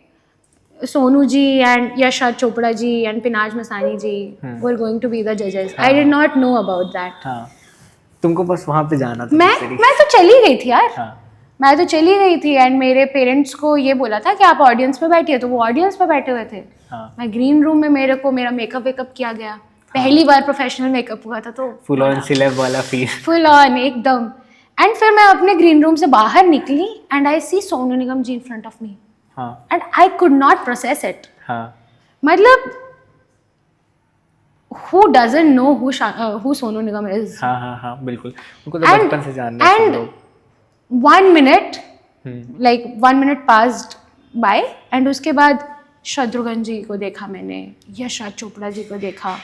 Sonu ji and Yash Chopra ji and Pinaz Masani ji were going to be the जजेस। I did not know about that. तुमको बस वहाँ पे जाना था? मैं तो चली गई थी यार। मैं तो चली गई थी एंड मेरे पेरेंट्स को ये बोला था कि आप ऑडियंस में बैठिए, तो वो ऑडियंस में बैठे हुए थे। मैं ग्रीन रूम में मेरा मेकअप वेकअप किया गया, पहली बार प्रोफेशनल मेकअप हुआ था, तो फुल ऑन सिलेब वाला फील, फुल ऑन एकदम। एंड फिर मैं अपने ग्रीन रूम से बाहर निकली and I see Sonu Nigam ji in front of me and I could not process it. मतलब who doesn't know who Sonu Nigam is? हाँ, बिल्कुल, उनको तो बचपन से जानते हैं सब लोग। 1 minute, like 1 minute passed by and उसके बाद शत्रुघ्न जी को देखा मैंने, यश चोपड़ा जी को देखा,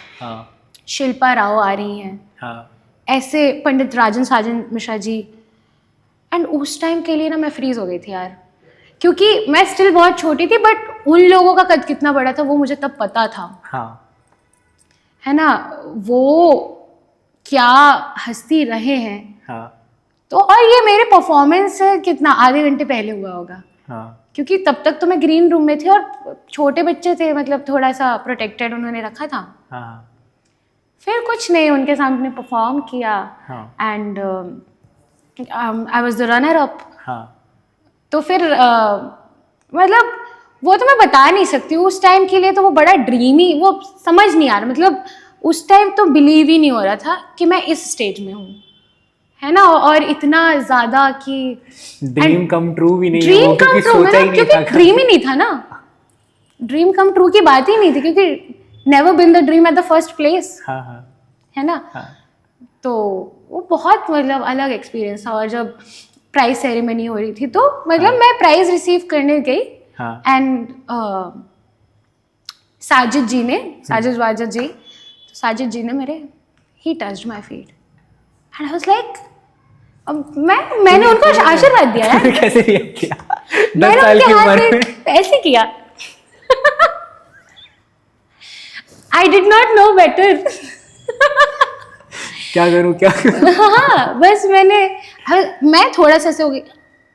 शिल्पा राव आ रही हैं, ऐसे पंडित राजन साजन मिश्रा जी। एंड उस टाइम के लिए ना मैं फ्रीज हो गई थी यार, क्योंकि मैं स्टिल बहुत छोटी थी, बट उन लोगों का कद कितना बड़ा था वो मुझे तब पता था। है ना, वो क्या हस्ती रहे हैं। तो और ये मेरे परफॉर्मेंस से कितना आधे घंटे पहले हुआ होगा, क्योंकि तब तक तो मैं ग्रीन रूम में थी और छोटे बच्चे थे, मतलब थोड़ा सा प्रोटेक्टेड उन्होंने रखा था। फिर कुछ नहीं, उनके सामने परफॉर्म किया and I was the runner up. तो फिर मतलब वो तो मैं बता नहीं सकती, उस टाइम के लिए तो वो बड़ा ड्रीमी, वो समझ नहीं आ रहा, मतलब उस टाइम तो बिलीव ही नहीं हो रहा था कि मैं इस स्टेज में हूँ, है ना। और इतना ज़्यादा कि ड्रीम कम ट्रू भी नहीं, ड्रीम कम ट्रू, क्योंकि ड्रीम ही नहीं था ना, ड्रीम कम ट्रू की बात ही नहीं थी, क्योंकि never been the dream at the first place, है ना। तो वो बहुत मतलब अलग एक्सपीरियंस था। और जब प्राइज सेरेमनी हो रही थी, तो मतलब मैं प्राइज रिसीव करने गई एंड साजिद जी ने, साजिद वाजिद जी, साजिद जी ने ही touched my feet and I was like, मैंने उनको आशीर्वाद दिया यार। कैसे रिएक्ट किया? 10 साल की उम्र में ऐसे किया। आई डिड नॉट नो बेटर। क्या करूं? हाँ, बस मैं थोड़ा सा ऐसे हो गई,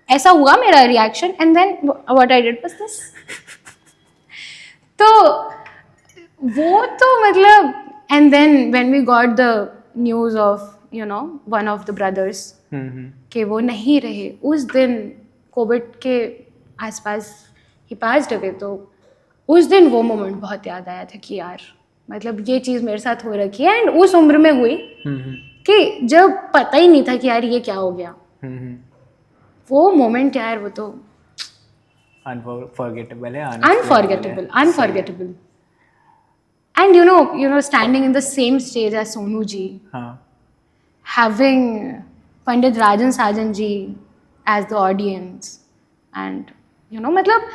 ऐसा हुआ मेरा reaction, and then what I did was this. तो वो तो मतलब, and then when we got the news of one of the brothers कि वो नहीं रहे उस दिन, कोविड के आसपास ही पास्ड अवे, तो उस दिन वो मोमेंट बहुत याद आया था कि यार मतलब ये चीज़ मेरे साथ हो रखी है, एंड उस उम्र में हुई कि जब पता ही नहीं था कि यार ये क्या हो गया। वो मोमेंट यार, वो तो अनफॉरगेटेबल है, unforgettable. And you know standing in the same stage as Sonu ji, having Pandit Rajan Sajan ji as the audience, and मतलब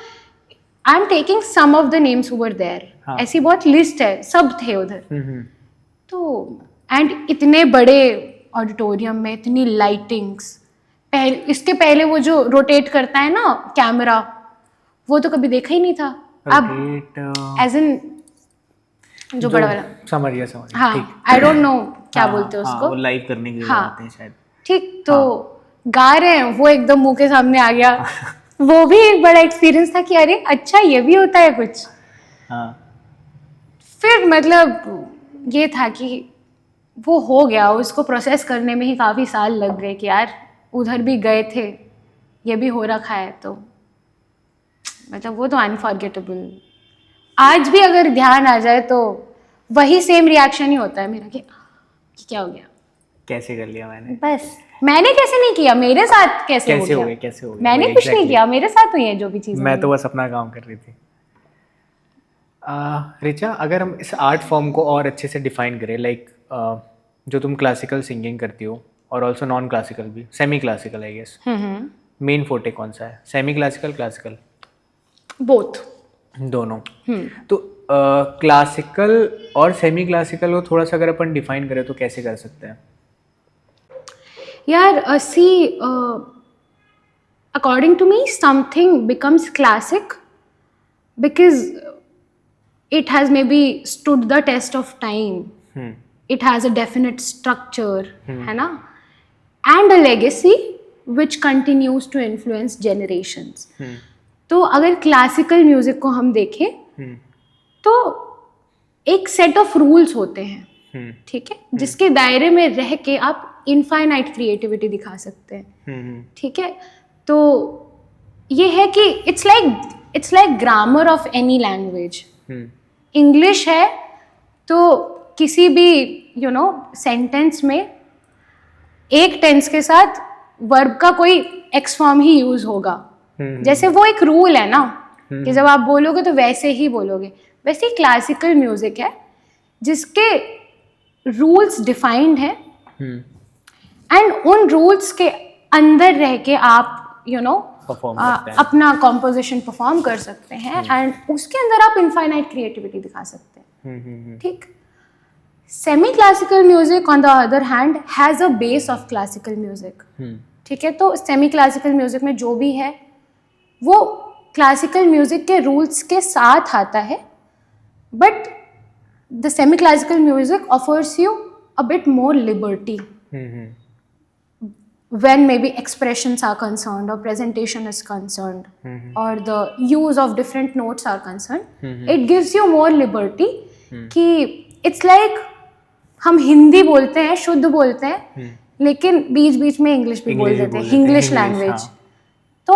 I'm taking some of the names who were there, ऐसी बहुत list है, सब थे उधर। तो and इतने बड़े ऑडिटोरियम में इतनी लाइटिंग्स, इसके पहले वो जो रोटेट करता है ना कैमरा, वो तो कभी देखा ही नहीं था। अब एज इन जो बड़ा वाला, समझ गया हाँ, आई डोंट नो क्या बोलते हैं उसको, वो लाइव करने के लिए आते हैं शायद। ठीक, तो गा रहे हैं, वो एकदम मुंह के सामने आ गया। वो भी एक बड़ा एक्सपीरियंस था कि अरे अच्छा ये भी होता है कुछ। फिर मतलब ये था कि वो हो गया, उसको प्रोसेस करने में ही काफ़ी साल लग गए कि यार उधर भी गए थे, ये भी हो रखा है, तो मतलब वो तो अनफॉरगेटेबल। आज भी अगर ध्यान आ जाए तो वही सेम रिएक्शन ही होता है मेरा कि क्या हो गया, कैसे कर लिया मैंने, बस मैंने कैसे नहीं किया, मेरे साथ कैसे हो गया, मैंने कुछ नहीं किया, मेरे साथ हुई है जो भी चीज़। मैं तो बस अपना काम कर रही थी। रिचा, अगर हम इस आर्ट फॉर्म को और अच्छे से डिफाइन करें, लाइक जो तुम क्लासिकल सिंगिंग करती हो और ऑल्सो नॉन क्लासिकल भी, सेमी क्लासिकल आई गेस, मेन फोटे कौन सा है, सेमी क्लासिकल, क्लासिकल? बोथ, दोनों। तो क्लासिकल और सेमी क्लासिकल को थोड़ा सा अगर अपन डिफाइन करें तो कैसे कर सकते हैं? यार सी, according to me something becomes classic because it has maybe stood the test of time, it has a definite structure, है ना, and a legacy which continues to influence generations. तो अगर क्लासिकल म्यूजिक को हम देखें तो एक सेट ऑफ रूल्स होते हैं, ठीक है, जिसके दायरे में रह के आप इनफाइनाइट क्रिएटिविटी दिखा सकते हैं, ठीक है। तो ये है कि it's like grammar of any language. English है तो किसी भी सेंटेंस में एक टेंस के साथ वर्ब का कोई एक्स फॉर्म ही यूज होगा, जैसे वो एक रूल है ना कि जब आप बोलोगे तो वैसे ही बोलोगे। वैसे ही क्लासिकल म्यूजिक है जिसके रूल्स डिफाइंड हैं, एंड उन रूल्स के अंदर रह के आप अपना कॉम्पोजिशन परफॉर्म कर सकते हैं, एंड उसके अंदर आप इनफाइनाइट क्रिएटिविटी दिखा सकते हैं, ठीक। Semi classical music on the other hand has a base of classical music, ठीक है। तो सेमी क्लासिकल म्यूजिक में जो भी है वो क्लासिकल म्यूजिक के रूल्स के साथ आता है, but the semi classical music offers you a bit more liberty when maybe expressions are concerned or presentation is concerned, or the use of different notes are concerned, it gives you more liberty कि it's like हम हिंदी बोलते हैं, शुद्ध बोलते हैं, लेकिन बीच बीच में English भी बोल देते हैं, इंग्लिश लैंग्वेज। तो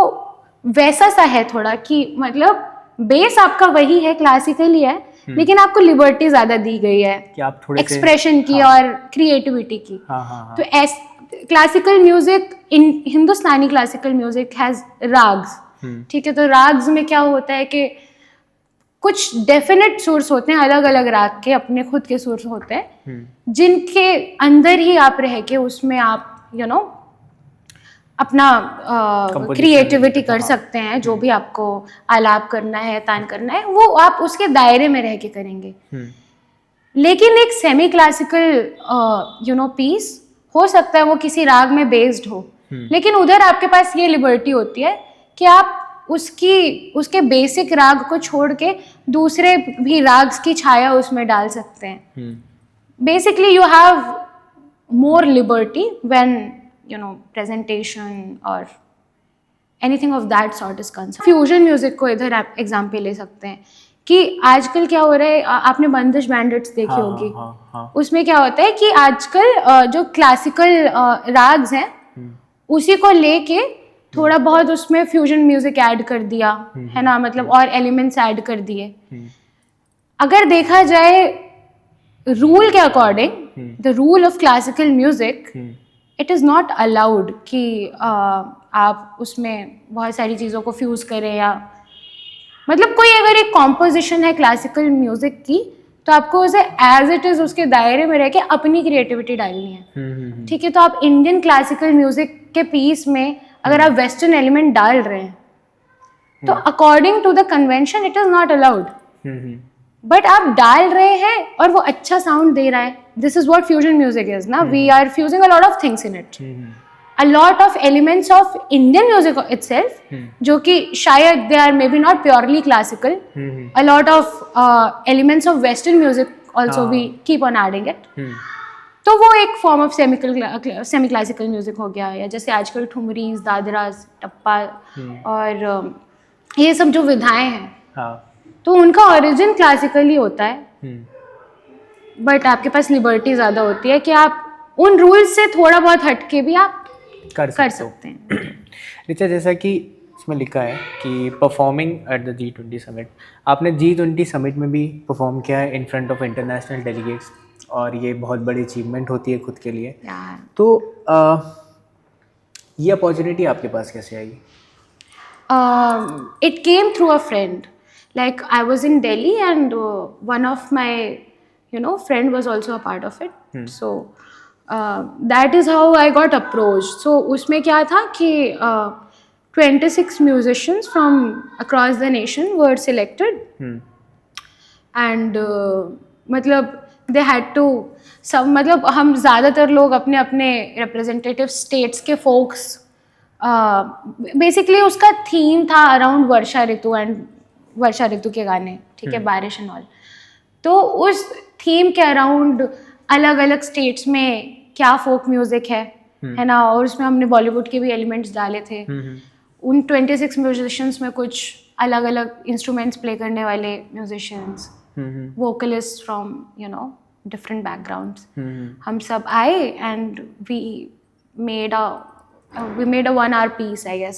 वैसा सा है थोड़ा कि मतलब बेस आपका वही है, क्लासिकल ही है, लेकिन आपको लिबर्टी ज्यादा दी गई है कि आप थोड़े एक्सप्रेशन की और क्रिएटिविटी की। तो classical music, in Hindustani classical music has ragas, ठीक है। तो राग्स में क्या होता है कि कुछ डेफिनेट सुर्स होते हैं, अलग अलग राग के अपने खुद के सुर्स होते हैं, जिनके अंदर ही आप रह के उसमें आप अपना क्रिएटिविटी कर सकते हैं। जो भी आपको आलाप करना है, तान करना है, वो आप उसके दायरे में रह के करेंगे। लेकिन एक सेमी क्लासिकल पीस हो सकता है वो किसी राग में बेस्ड हो, लेकिन उधर आपके पास ये लिबर्टी होती है कि आप उसके बेसिक राग को छोड़ के दूसरे भी राग्स की छाया उसमें डाल सकते हैं। Basically you have more liberty when presentation or anything of that sort is concerned. Fusion music को इधर आप एग्जाम्पल ले सकते हैं कि आजकल क्या हो रहा है, आपने बंदिश बैंडिट्स देखी होगी, उसमें क्या होता है कि आजकल जो क्लासिकल राग्स हैं उसी को लेके थोड़ा बहुत उसमें फ्यूजन म्यूजिक ऐड कर दिया है ना, मतलब और एलिमेंट्स ऐड कर दिए. अगर देखा जाए रूल के according, the rule of classical music, it is not allowed कि आप उसमें बहुत सारी चीज़ों को फ्यूज़ करें, या मतलब कोई अगर एक कॉम्पोजिशन है क्लासिकल म्यूजिक की तो आपको उसे एज इट इज़ उसके दायरे में रह के अपनी क्रिएटिविटी डालनी है. ठीक है, तो आप इंडियन क्लासिकल म्यूजिक के पीस में अगर आप वेस्टर्न एलिमेंट डाल रहे हैं तो according to the convention it is not allowed. But आप डाल रहे हैं और वो अच्छा साउंड दे रहा है. This is what fusion music is ना. We are fusing a lot of things in it, a lot of elements of Indian music itself, जो कि शायद they are maybe not purely classical, a lot of elements of Western music also we keep on adding it. तो वो एक form of semi classical music हो गया. या जैसे आजकल ठुमरीज, दादराज, टप्पा और ये सब जो विधाएं हैं, तो उनका ओरिजिन क्लासिकल ही होता है, बट आपके पास लिबर्टी ज़्यादा होती है कि आप उन रूल्स से थोड़ा बहुत हटके भी आप कर सकते हैं. ऋचा, जैसा कि इसमें लिखा है कि performing at the G20 summit, आपने G20 समिट में भी परफॉर्म किया है इन फ्रंट ऑफ इंटरनेशनल डेलीगेट्स, और ये बहुत बड़ी अचीवमेंट होती है खुद के लिए. तो ये अपॉर्चुनिटी आपके पास कैसे आई? It came through a friend. Like I was in Delhi and one of my friend was also a part of it. So that is how I got approached. So उसमें क्या था कि 26 musicians from across the nation were selected. And मतलब they had to सब, मतलब हम ज़्यादातर लोग अपने अपने representative states के folks, बेसिकली उसका थीम था अराउंड वर्षा ऋतु एंड वर्षा ऋतु के गाने, ठीक है, बारिश एंड ऑल. तो उस थीम के अराउंड अलग अलग स्टेट्स में क्या फोक म्यूजिक है ना, और उसमें हमने बॉलीवुड के भी एलिमेंट्स डाले थे. उन 26 म्यूजिशियंस में कुछ अलग अलग इंस्ट्रूमेंट्स प्ले करने वाले musicians, vocalist from different backgrounds, हम सब आए and we made a 1 hour piece, I guess.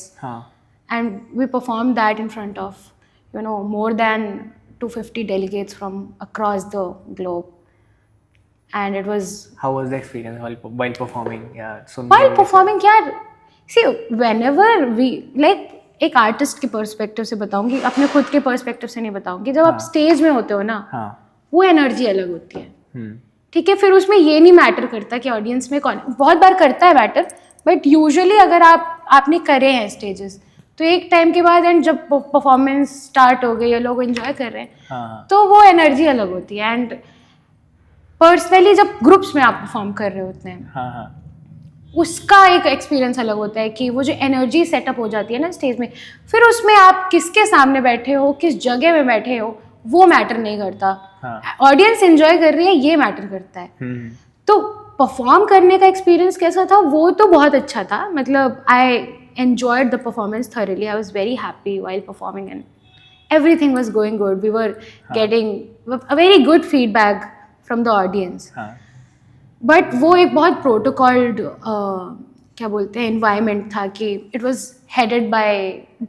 And we performed that in front of more than 250 delegates from across the globe. And it was, how was the experience while performing? While performing, यार, see, whenever we like, एक artist के perspective से बताऊंगी, अपने खुद के perspective से नहीं बताऊंगी. जब आप स्टेज में होते हो ना, वो एनर्जी अलग होती है. ठीक है, फिर उसमें ये नहीं मैटर करता कि ऑडियंस में कौन, बहुत बार करता है मैटर, बट यूजुअली अगर आपने करे हैं स्टेजेस तो एक टाइम के बाद एंड जब परफॉर्मेंस स्टार्ट हो गई है, लोग एंजॉय कर रहे हैं, तो वो एनर्जी अलग होती है. एंड पर्सनली जब ग्रुप्स में आप परफॉर्म कर रहे होते हैं, उसका एक एक्सपीरियंस अलग होता है कि वो जो एनर्जी सेटअप हो जाती है ना स्टेज में, फिर उसमें आप किसके सामने बैठे हो, किस जगह में बैठे हो, वो मैटर नहीं करता. ऑडियंस एंजॉय कर रही है, ये मैटर करता है. तो परफॉर्म करने का एक्सपीरियंस कैसा था? वो तो बहुत अच्छा था. मतलब I enjoyed the performance thoroughly. I was very happy while performing and everything was going good. We were getting a very good feedback from the audience. But वो एक बहुत प्रोटोकॉल्ड क्या बोलते हैं environment था कि it was headed by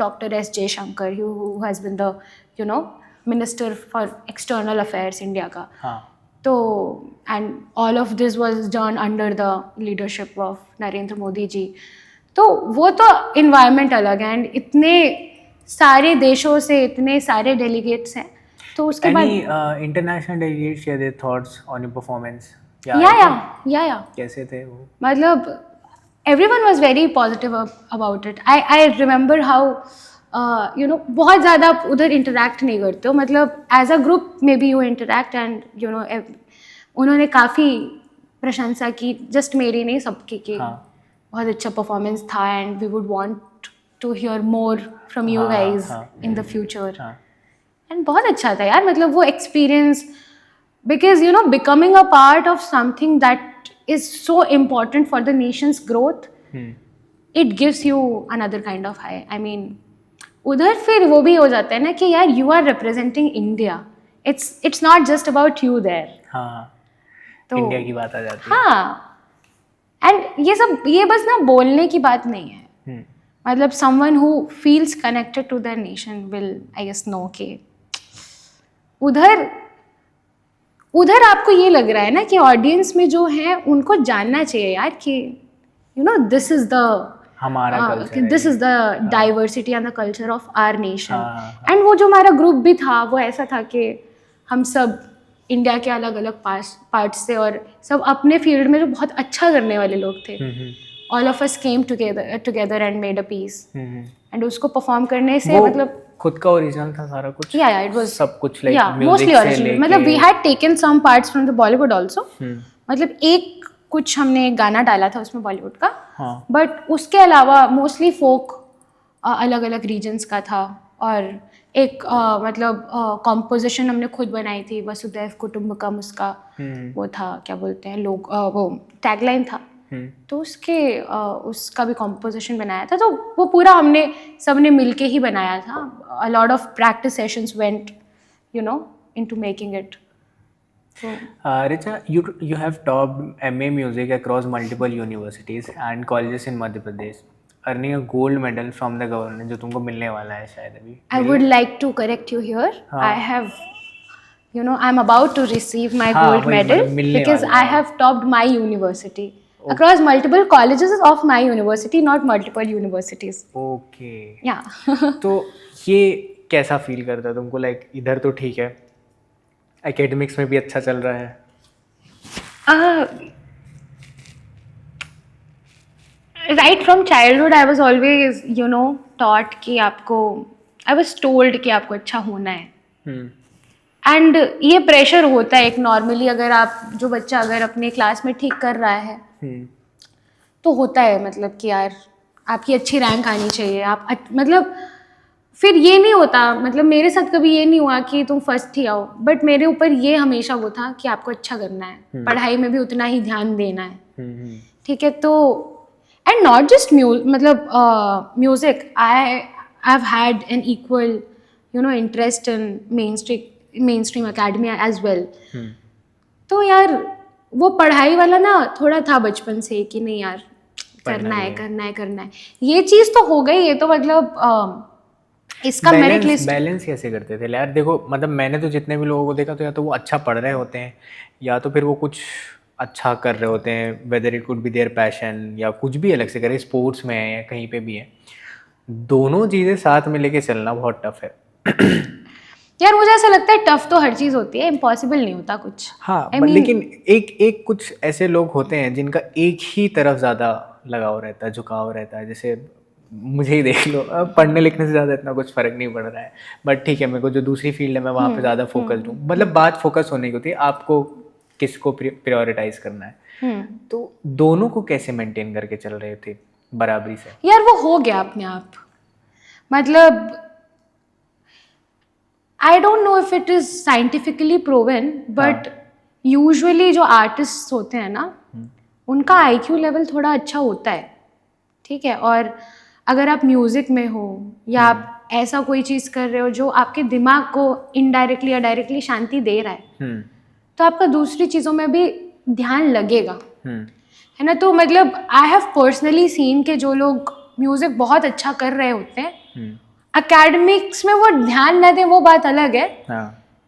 Dr. S. Jaishankar, who has been the Minister for External Affairs India का. तो and all of this was done under the leadership of Narendra Modi ji. तो वो तो environment अलग है, and इतने सारे देशों से इतने सारे डेलीगेट्स हैं. तो उसके बाद international delegates share their thoughts on your performance. या कैसे थे वो? मतलब everyone was very positive about it. I remember how बहुत ज़्यादा आप उधर इंटरेक्ट नहीं करते हो. मतलब as a group may be you interact and उन्होंने काफ़ी प्रशंसा की, जस्ट मेरी नहीं, सबकी, कि बहुत अच्छा परफॉर्मेंस था and we would want to hear more from you guys in the future. And बहुत अच्छा था यार. मतलब वो experience, because becoming a part of something that is so important for the nation's growth, it gives you another kind of high. I mean, उधर फिर वो भी हो जाता है ना कि यार you are representing India, it's not just about you there. हाँ, तो इंडिया की बात आ जाती है. हाँ, एंड ये बस ना बोलने की बात नहीं है. मतलब someone who feels connected to their nation will I guess know के उधर आपको ये लग रहा है ना कि ऑडियंस में जो है उनको जानना चाहिए यार कि you know this is the हमारा culture, this is the diversity and the culture of our nation. हाँ. एंड वो जो हमारा ग्रुप भी था वो ऐसा था कि हम सब इंडिया के अलग अलग पार्ट्स से और सब अपने फील्ड में जो बहुत अच्छा करने वाले लोग थे. All of us came together and made a piece. And उसको परफॉर्म करने से मतलब खुद का ओरिजिनल था सारा कुछ. या इट वाज सब कुछ लाइक मोस्टली ओरिजिनल. मतलब we had taken some parts from the Bollywood also. मतलब एक कुछ हमने गाना डाला था उसमें बॉलीवुड का. हाँ. बट उसके अलावा मोस्टली फोक अलग अलग रीजन्स का था. और एक मतलब कॉम्पोजिशन हमने खुद बनाई थी, वसुधैव कुटुंबकम उसका वो था, क्या बोलते हैं लोग, वो टैगलाइन था. तो उसका भी कॉम्पोजिशन बनाया था. तो वो पूरा हमने सबने मिलके ही बनाया था. अ lot of practice sessions went you know into making it. Richa, you have taught MA Music across multiple universities and colleges in Madhya Pradesh, earning a gold medal from the government जो तुमको मिलने वाला है शायद अभी. I would like to correct you here. I have, I'm about to receive my gold medal because I have topped my university across multiple colleges of my university, not multiple universities. Okay. Yeah. तो ये कैसा feel करता है तुमको? Like इधर तो ठीक है, एकेडमिक्स में भी अच्छा चल रहा है. Right from childhood I was always taught कि आपको, I was told कि आपको अच्छा होना है. एंड ये प्रेशर होता है एक नॉर्मली, अगर आप जो बच्चा अगर अपने क्लास में ठीक कर रहा है तो होता है मतलब कि यार आपकी अच्छी रैंक आनी चाहिए, आप मतलब फिर ये नहीं होता. मतलब मेरे साथ कभी ये नहीं हुआ कि तुम फर्स्ट ही आओ, बट मेरे ऊपर ये हमेशा वो था कि आपको अच्छा करना है, पढ़ाई में भी उतना ही ध्यान देना है. ठीक है. तो एंड नॉट जस्ट मतलब music, I have had an equal interest in main stream academy as well. तो यार वो पढ़ाई वाला ना थोड़ा था बचपन से कि नहीं यार करना है. ये चीज़ तो हो गई. ये तो मतलब इसका मेरिट लिस्ट बैलेंस कैसे करते थे यार? देखो मतलब मैंने तो जितने भी लोगों को देखा तो या तो वो अच्छा पढ़ रहे होते हैं या तो फिर वो कुछ अच्छा कर रहे होते हैं, whether it could be their passion या कुछ भी अलग से करे, स्पोर्ट्स में है या कहीं पे भी है. दोनों चीज़ें साथ में लेके चलना बहुत टफ है. यार मुझे ऐसा लगता है टफ तो हर चीज़ होती है, इम्पॉसिबल नहीं होता कुछ. हाँ लेकिन एक कुछ ऐसे लोग होते हैं जिनका एक ही तरफ ज़्यादा लगाव रहता है, झुकाव रहता है. जैसे मुझे ही देख लो, अब पढ़ने लिखने से ज़्यादा इतना कुछ फ़र्क नहीं पड़ रहा है, बट ठीक है मेरे को जो दूसरी फील्ड है मैं वहाँ पे ज़्यादा फोकस्ड हूँ. मतलब बात फोकस होने की होती है, आपको किसको प्रायोरिटाइज करना है. तो दोनों को कैसे मेंटेन करके चल रहे थे बराबरी से? यार वो हो गया अपने आप. मतलब आई don't know if it is scientifically proven, but usually जो आर्टिस्ट होते हैं ना उनका IQ लेवल थोड़ा अच्छा होता है. ठीक है. और अगर आप म्यूजिक में हो या आप ऐसा कोई चीज़ कर रहे हो जो आपके दिमाग को इनडायरेक्टली या डायरेक्टली शांति दे रहा है, तो आपका दूसरी चीज़ों में भी ध्यान लगेगा. है ना. तो मतलब आई हैव पर्सनली सीन के जो लोग म्यूजिक बहुत अच्छा कर रहे होते हैं, एकेडमिक्स में वो ध्यान न दें वो बात अलग है.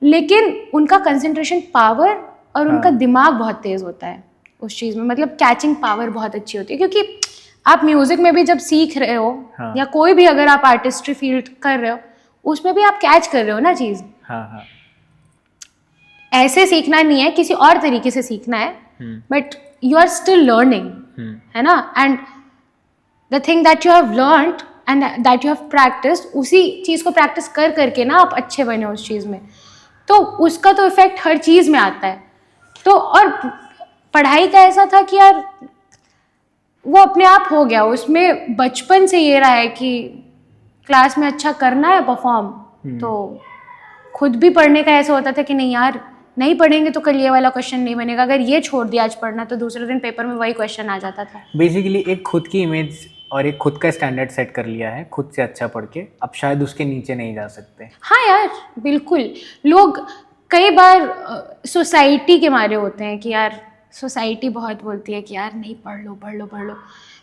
लेकिन उनका कंसंट्रेशन पावर और उनका दिमाग बहुत तेज होता है उस चीज़ में. मतलब कैचिंग पावर बहुत अच्छी होती है, क्योंकि आप म्यूजिक में भी जब सीख रहे हो या कोई भी अगर आप आर्टिस्ट्री फील्ड कर रहे हो उसमें भी आप कैच कर रहे हो ना चीज़. ऐसे सीखना नहीं है, किसी और तरीके से सीखना है, but you are still learning. है ना. And the thing that you have learned and that you have practice, उसी चीज़ को प्रैक्टिस कर करके ना आप अच्छे बने उस चीज़ में. तो उसका तो इफेक्ट हर चीज़ में आता है. तो और पढ़ाई का ऐसा था कि यार वो अपने आप हो गया. उसमें बचपन से ये रहा है कि क्लास में अच्छा करना है परफॉर्म. तो खुद भी पढ़ने का ऐसा होता था कि नहीं यार नहीं पढ़ेंगे तो कल ये वाला क्वेश्चन नहीं बनेगा, अगर ये छोड़ दिया आज पढ़ना तो दूसरे दिन पेपर में वही क्वेश्चन आ जाता था. बेसिकली एक खुद की इमेज और एक खुद का स्टैंडर्ड सेट कर लिया है खुद से अच्छा पढ़ के, अब शायद उसके नीचे नहीं जा सकते। हाँ यार बिल्कुल, लोग कई बार सोसाइटी के मारे होते हैं कि यार सोसाइटी बहुत बोलती है कि यार नहीं पढ़ लो पढ़ लो पढ़ लो।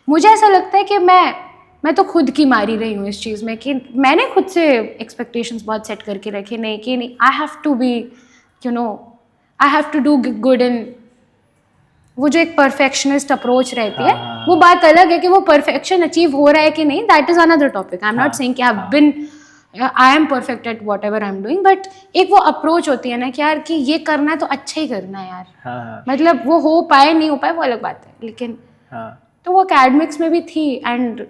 मुझे ऐसा लगता है कि मैं तो खुद की मारी रही हूँ इस चीज़ में कि मैंने खुद से एक्सपेक्टेशंस बहुत सेट करके रखे, नहीं कि नहीं I have to be I have to do good in, वो जो एक परफेक्शनिस्ट अप्रोच रहती है वो बात अलग है कि वो परफेक्शन अचीव हो रहा है कि नहीं, that is another topic. I am not saying कि I am perfect at whatever I am doing, but एक वो अप्रोच होती है ना कि यार कि ये करना है तो अच्छा ही करना है यार। मतलब वो हो पाए नहीं हो पाए वो अलग बात है, लेकिन तो वो एकेडमिक्स में भी थी एंड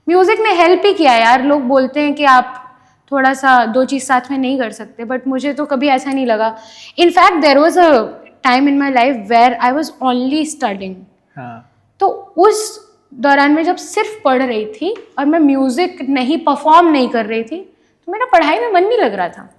म्यूजिक ने हेल्प ही किया यार। लोग बोलते हैं कि आप थोड़ा सा दो चीज़ साथ में नहीं कर सकते, बट मुझे तो कभी ऐसा नहीं लगा। In fact there was a time in my life where I was only studying. तो उस दौरान में जब सिर्फ पढ़ रही थी और मैं म्यूजिक नहीं परफॉर्म नहीं कर रही थी तो मेरा पढ़ाई में मन नहीं लग रहा था।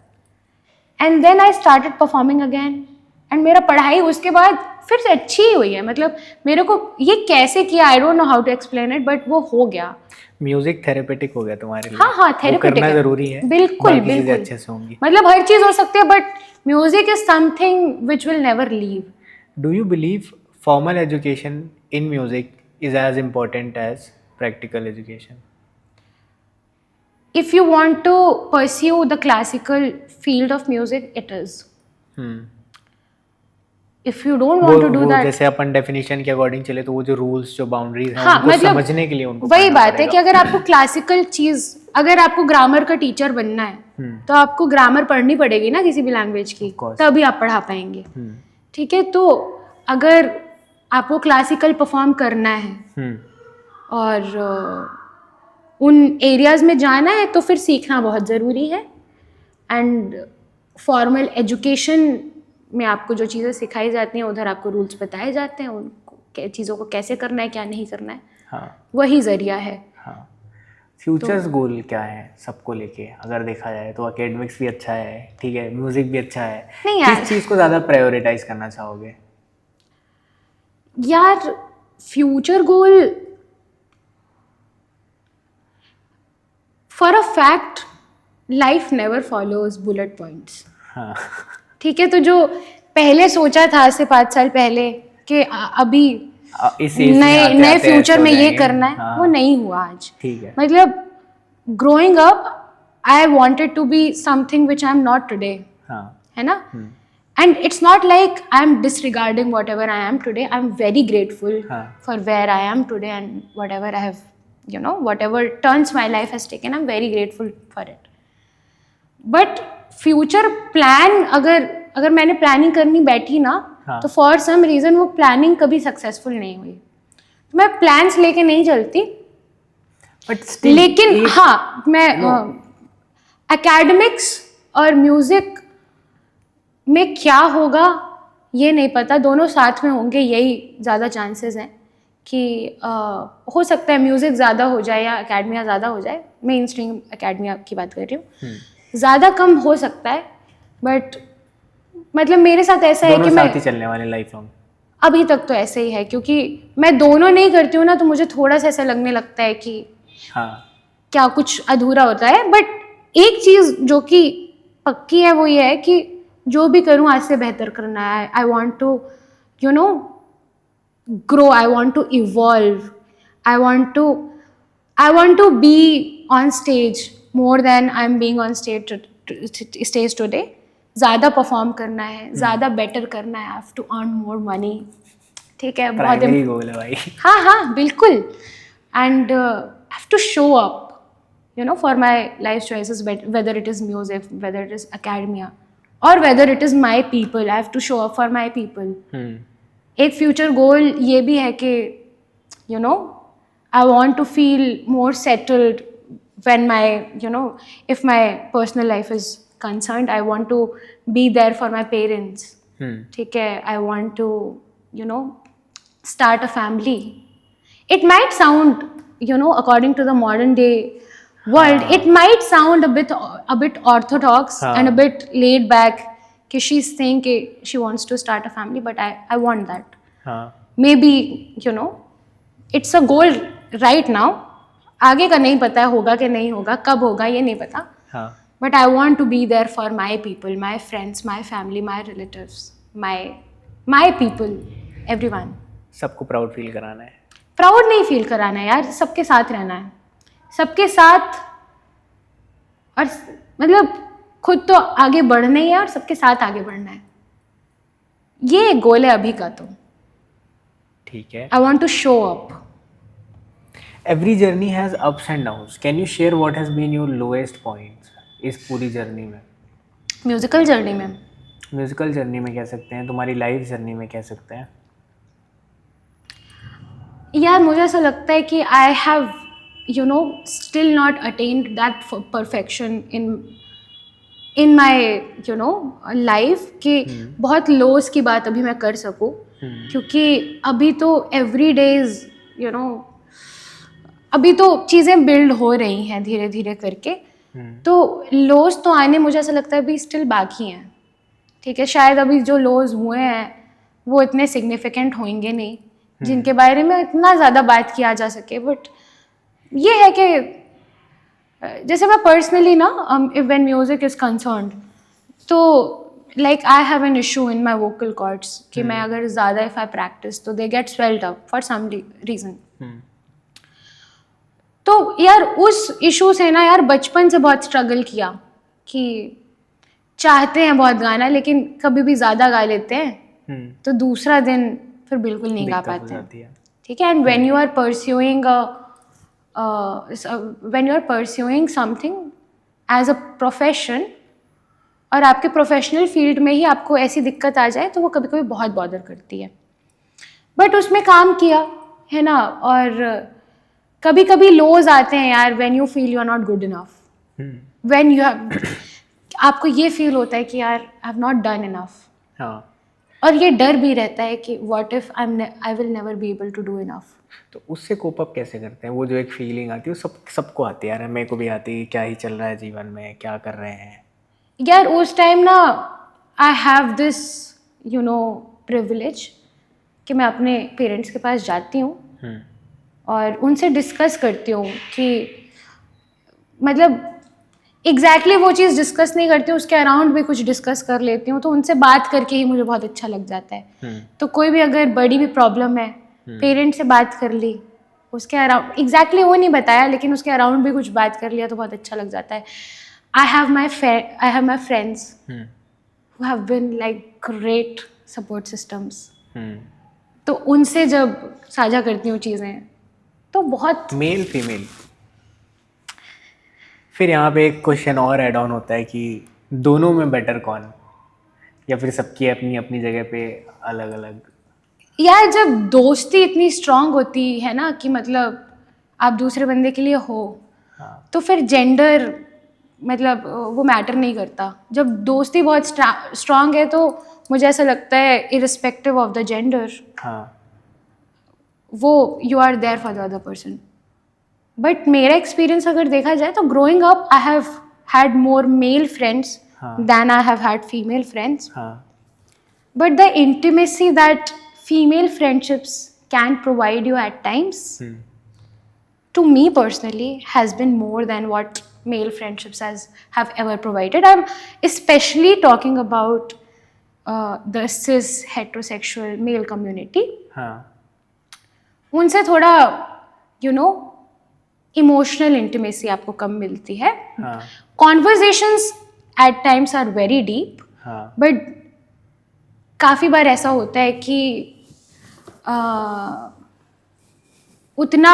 And then I started performing again and मेरा पढ़ाई उसके बाद फिर से अच्छी ही हुई है। मतलब मेरे को ये कैसे किया I don't know how to explain it, but वो हो गया। म्यूजिक थेरेपेटिक हो गया तुम्हारे लिए। हाँ थेरेपेटिक करना जरूरी है, बिल्कुल बिल्कुल अच्छे से होंगी। मतलब हर चीज हो सकती है but music is something which will never leave. Do you believe formal education in music is as important as practical education? If you want to pursue the classical field of music, it is. If you don't want to do that, जैसे अपन definition के according चले तो वो जो rules जो boundaries हैं हाँ, उनको मतलब समझने के लिए उनको वही बात है कि अगर आपको क्लासिकल चीज, अगर आपको ग्रामर का टीचर बनना है तो आपको ग्रामर पढ़नी पड़ेगी ना किसी भी लैंग्वेज की, तभी आप पढ़ा पाएंगे। ठीक है, तो अगर आपको क्लासिकल परफॉर्म करना है और उन एरियाज में जाना है तो फिर सीखना बहुत ज़रूरी है। एंड फॉर्मल एजुकेशन में आपको जो चीज़ें सिखाई जाती हैं उधर आपको रूल्स बताए जाते हैं, उनको चीज़ों को कैसे करना है क्या नहीं करना है। हाँ, वही ज़रिया है। हाँ, फ्यूचर्स गोल क्या है सबको लेके अगर देखा जाए तो? एकेडमिक्स भी अच्छा है, ठीक है, म्यूजिक भी अच्छा है, नहीं यार, किस चीज़ को ज़्यादा प्रायोरिटाइज करना चाहोगे? यार future goal for a fact life never follows bullet points. ठीक है, तो जो पहले सोचा था आज से 5 साल पहले कि अभी नए फ्यूचर में ये करना है, हाँ, वो नहीं हुआ आज। ठीक है, मतलब growing up I wanted to be something which I am not today, है ना? And it's not like I'm disregarding whatever I am today. I'm very grateful for where I am today and whatever I have, whatever turns my life has taken, I'm very grateful for it. But future plan, अगर मैंने planning करनी बैठी ना, तो for some reason वो planning कभी successful नहीं हुई। तो मैं plans लेके नहीं चलती। But still, लेकिन हाँ, मैं academics और music में क्या होगा ये नहीं पता, दोनों साथ में होंगे यही ज़्यादा चांसेस हैं कि हो सकता है म्यूज़िक ज़्यादा हो जाए या एकेडमिया ज़्यादा हो जाए। मेन स्ट्रीम एकेडमिया की बात कर रही हूँ, ज़्यादा कम हो सकता है, बट मतलब मेरे साथ ऐसा है कि मैं चलने वाले लाइफ लॉन्ग अभी तक तो ऐसे ही है, क्योंकि मैं दोनों नहीं करती हूँ ना, तो मुझे थोड़ा सा ऐसा लगने लगता है कि क्या कुछ अधूरा होता है। बट एक चीज़ जो कि पक्की है वो ये है कि जो भी करूँ आज से बेहतर करना है। I want to grow, I want to evolve, I want to be on stage more than I am being on stage today. ज़्यादा परफॉर्म करना है, ज़्यादा बेटर करना है, I have to earn more money. ठीक है, बहुत गोल है भाई। हाँ बिल्कुल। And I have to show up for my life choices, whether it is music, whether it is academia or whether it is my people. I have to show up for my people. एक future goal ये भी है कि I want to feel more settled when my if my personal life is concerned. I want to be there for my parents. ठीक है, I want to start a family. It might sound according to the modern day world, it might sound a bit orthodox and a bit laid back कि she's saying कि she wants to start a family, but I want that. Maybe it's a goal right now, आगे का नहीं पता है होगा कि नहीं होगा, कब होगा ये नहीं पता, हाँ but I want to be there for my people, my friends, my family, my relatives, my people, everyone. सबको प्राउड फील कराना है। प्राउड नहीं फील कराना है यार, सबके साथ रहना है, सबके साथ, और मतलब खुद तो आगे बढ़ना ही है और सबके साथ आगे बढ़ना है, ये गोल है अभी का। तो ठीक है। I want to show up. Every journey has ups and downs, can you share what has been your lowest points इस पूरी जर्नी में? म्यूजिकल जर्नी में, म्यूजिकल जर्नी में कह सकते हैं, तुम्हारी लाइफ जर्नी में कह सकते हैं। यार मुझे ऐसा लगता है कि I have still not attend that perfection in my life, कि बहुत लोस की बात अभी मैं कर सकूँ, क्योंकि अभी तो एवरी डेज अभी तो चीज़ें बिल्ड हो रही हैं धीरे धीरे करके, तो लोस तो आने मुझे ऐसा लगता है अभी स्टिल बाकी हैं। ठीक है, शायद अभी जो लोस हुए हैं वो इतने सिग्निफिकेंट होंगे नहीं जिनके बारे में इतना ज़्यादा बात किया जा सके, बट ये है कि जैसे मैं पर्सनली ना, व्हेन म्यूज़िक इज़ कंसर्न्ड, तो like I have an issue in my vocal cords, कि मैं अगर ज़्यादा इफ़ आई प्रैक्टिस तो they get swelled up for some reason. तो यार उस इशू से ना यार बचपन से बहुत स्ट्रगल किया, कि चाहते हैं बहुत गाना लेकिन कभी भी ज़्यादा गा लेते हैं, तो दूसरा दिन फिर बिल्कुल नहीं गा पाते हैं। ठीक है, and when you are pursuing something as a profession, और आपके प्रोफेशनल फील्ड में ही आपको ऐसी दिक्कत आ जाए तो वो कभी कभी बहुत बॉदर करती है, बट उसमें काम किया है ना। और कभी कभी लोज आते हैं यार, when you feel you are not good enough, when you have, आपको ये फील होता है कि यार I have not done enough, और ये डर भी रहता है कि what if I will never be able to do enough. तो उससे कोप अप कैसे करते हैं? वो जो एक फीलिंग आती है वो सबको आती है यार, मेरे को भी आती है, क्या ही चल रहा है जीवन में, क्या कर रहे हैं यार। उस टाइम ना आई हैव दिस प्रिविलेज कि मैं अपने पेरेंट्स के पास जाती हूँ और उनसे डिस्कस करती हूँ, कि मतलब एग्जैक्टली वो चीज़ डिस्कस नहीं करती हूँ, उसके अराउंड भी कुछ डिस्कस कर लेती हूँ, तो उनसे बात करके ही मुझे बहुत अच्छा लग जाता है। तो कोई भी अगर बड़ी भी प्रॉब्लम है, पेरेंट्स से बात कर ली, उसके अराउंड एग्जैक्टली वो नहीं बताया लेकिन उसके अराउंड भी कुछ बात कर लिया तो बहुत अच्छा लग जाता है। I have my friends who have been like great support systems, तो उनसे जब साझा करती हूँ चीज़ें तो बहुत। मेल फीमेल, फिर यहाँ पे एक क्वेश्चन और ऐड ऑन होता है कि दोनों में बेटर कौन, या फिर सबकी अपनी अपनी जगह पे अलग अलग? यार जब दोस्ती इतनी स्ट्रांग होती है ना, कि मतलब आप दूसरे बंदे के लिए हो, तो फिर जेंडर मतलब वो मैटर नहीं करता। जब दोस्ती बहुत स्ट्रांग है तो मुझे ऐसा लगता है इरिस्पेक्टिव ऑफ द जेंडर, वो you are there for the other person. But मेरा एक्सपीरियंस अगर देखा जाए तो growing up I have had more male friends than I have had female friends, but the intimacy that female friendships can provide you at times, to me personally, has been more than what male friendships have ever provided. I'm especially talking about the cis heterosexual male community. उनसे थोड़ा emotional intimacy आपको कम मिलती है. Conversations at times are very deep, but काफ़ी बार ऐसा होता है कि उतना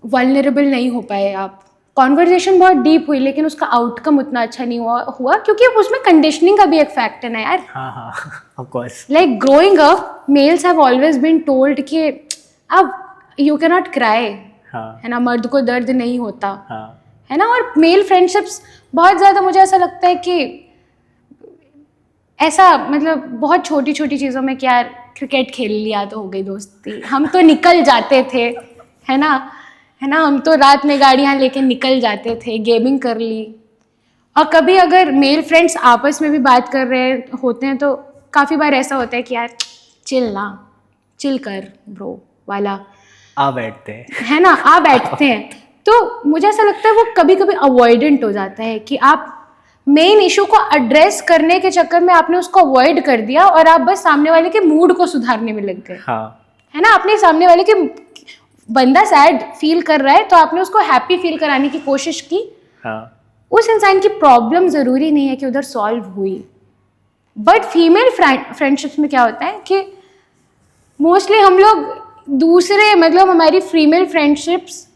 वल्नरेबल नहीं हो पाए आप. कॉन्वर्जेशन बहुत डीप हुई लेकिन उसका आउटकम उतना अच्छा नहीं हुआ क्योंकि उसमें कंडीशनिंग का भी एक फैक्ट है ना यार. Of course. Like growing up males have always been told कि अब यू कैन नॉट क्राई, है ना, मर्द को दर्द नहीं होता, है ना. और मेल फ्रेंडशिप्स बहुत ज़्यादा मुझे ऐसा लगता है कि ऐसा मतलब बहुत छोटी छोटी चीज़ों में क्या क्रिकेट खेल लिया तो हो गई दोस्ती, हम तो निकल जाते थे, है ना, हम तो रात में गाड़ियाँ लेके निकल जाते थे, गेमिंग कर ली. और कभी अगर मेल फ्रेंड्स आपस में भी बात कर रहे होते हैं तो काफ़ी बार ऐसा होता है कि यार चिल कर ब्रो वाला. आ बैठते हैं, है ना, आ बैठते हैं। तो मुझे ऐसा लगता है वो कभी कभी अवॉइडेंट हो जाता है कि आप मेन इशू को एड्रेस करने के चक्कर में आपने उसको अवॉइड कर दिया और आप बस सामने वाले के मूड को सुधारने में लग गए। हाँ है ना, आपने सामने वाले के, बंदा सैड फील कर रहा है तो आपने उसको हैप्पी फील कराने की कोशिश की। हाँ उस इंसान की प्रॉब्लम जरूरी नहीं है कि उधर सॉल्व हुई। बट फीमेल फ्रेंडशिप्स में क्या होता है कि मोस्टली हम लोग दूसरे, मतलब हमारी फीमेल फ्रेंडशिप्स,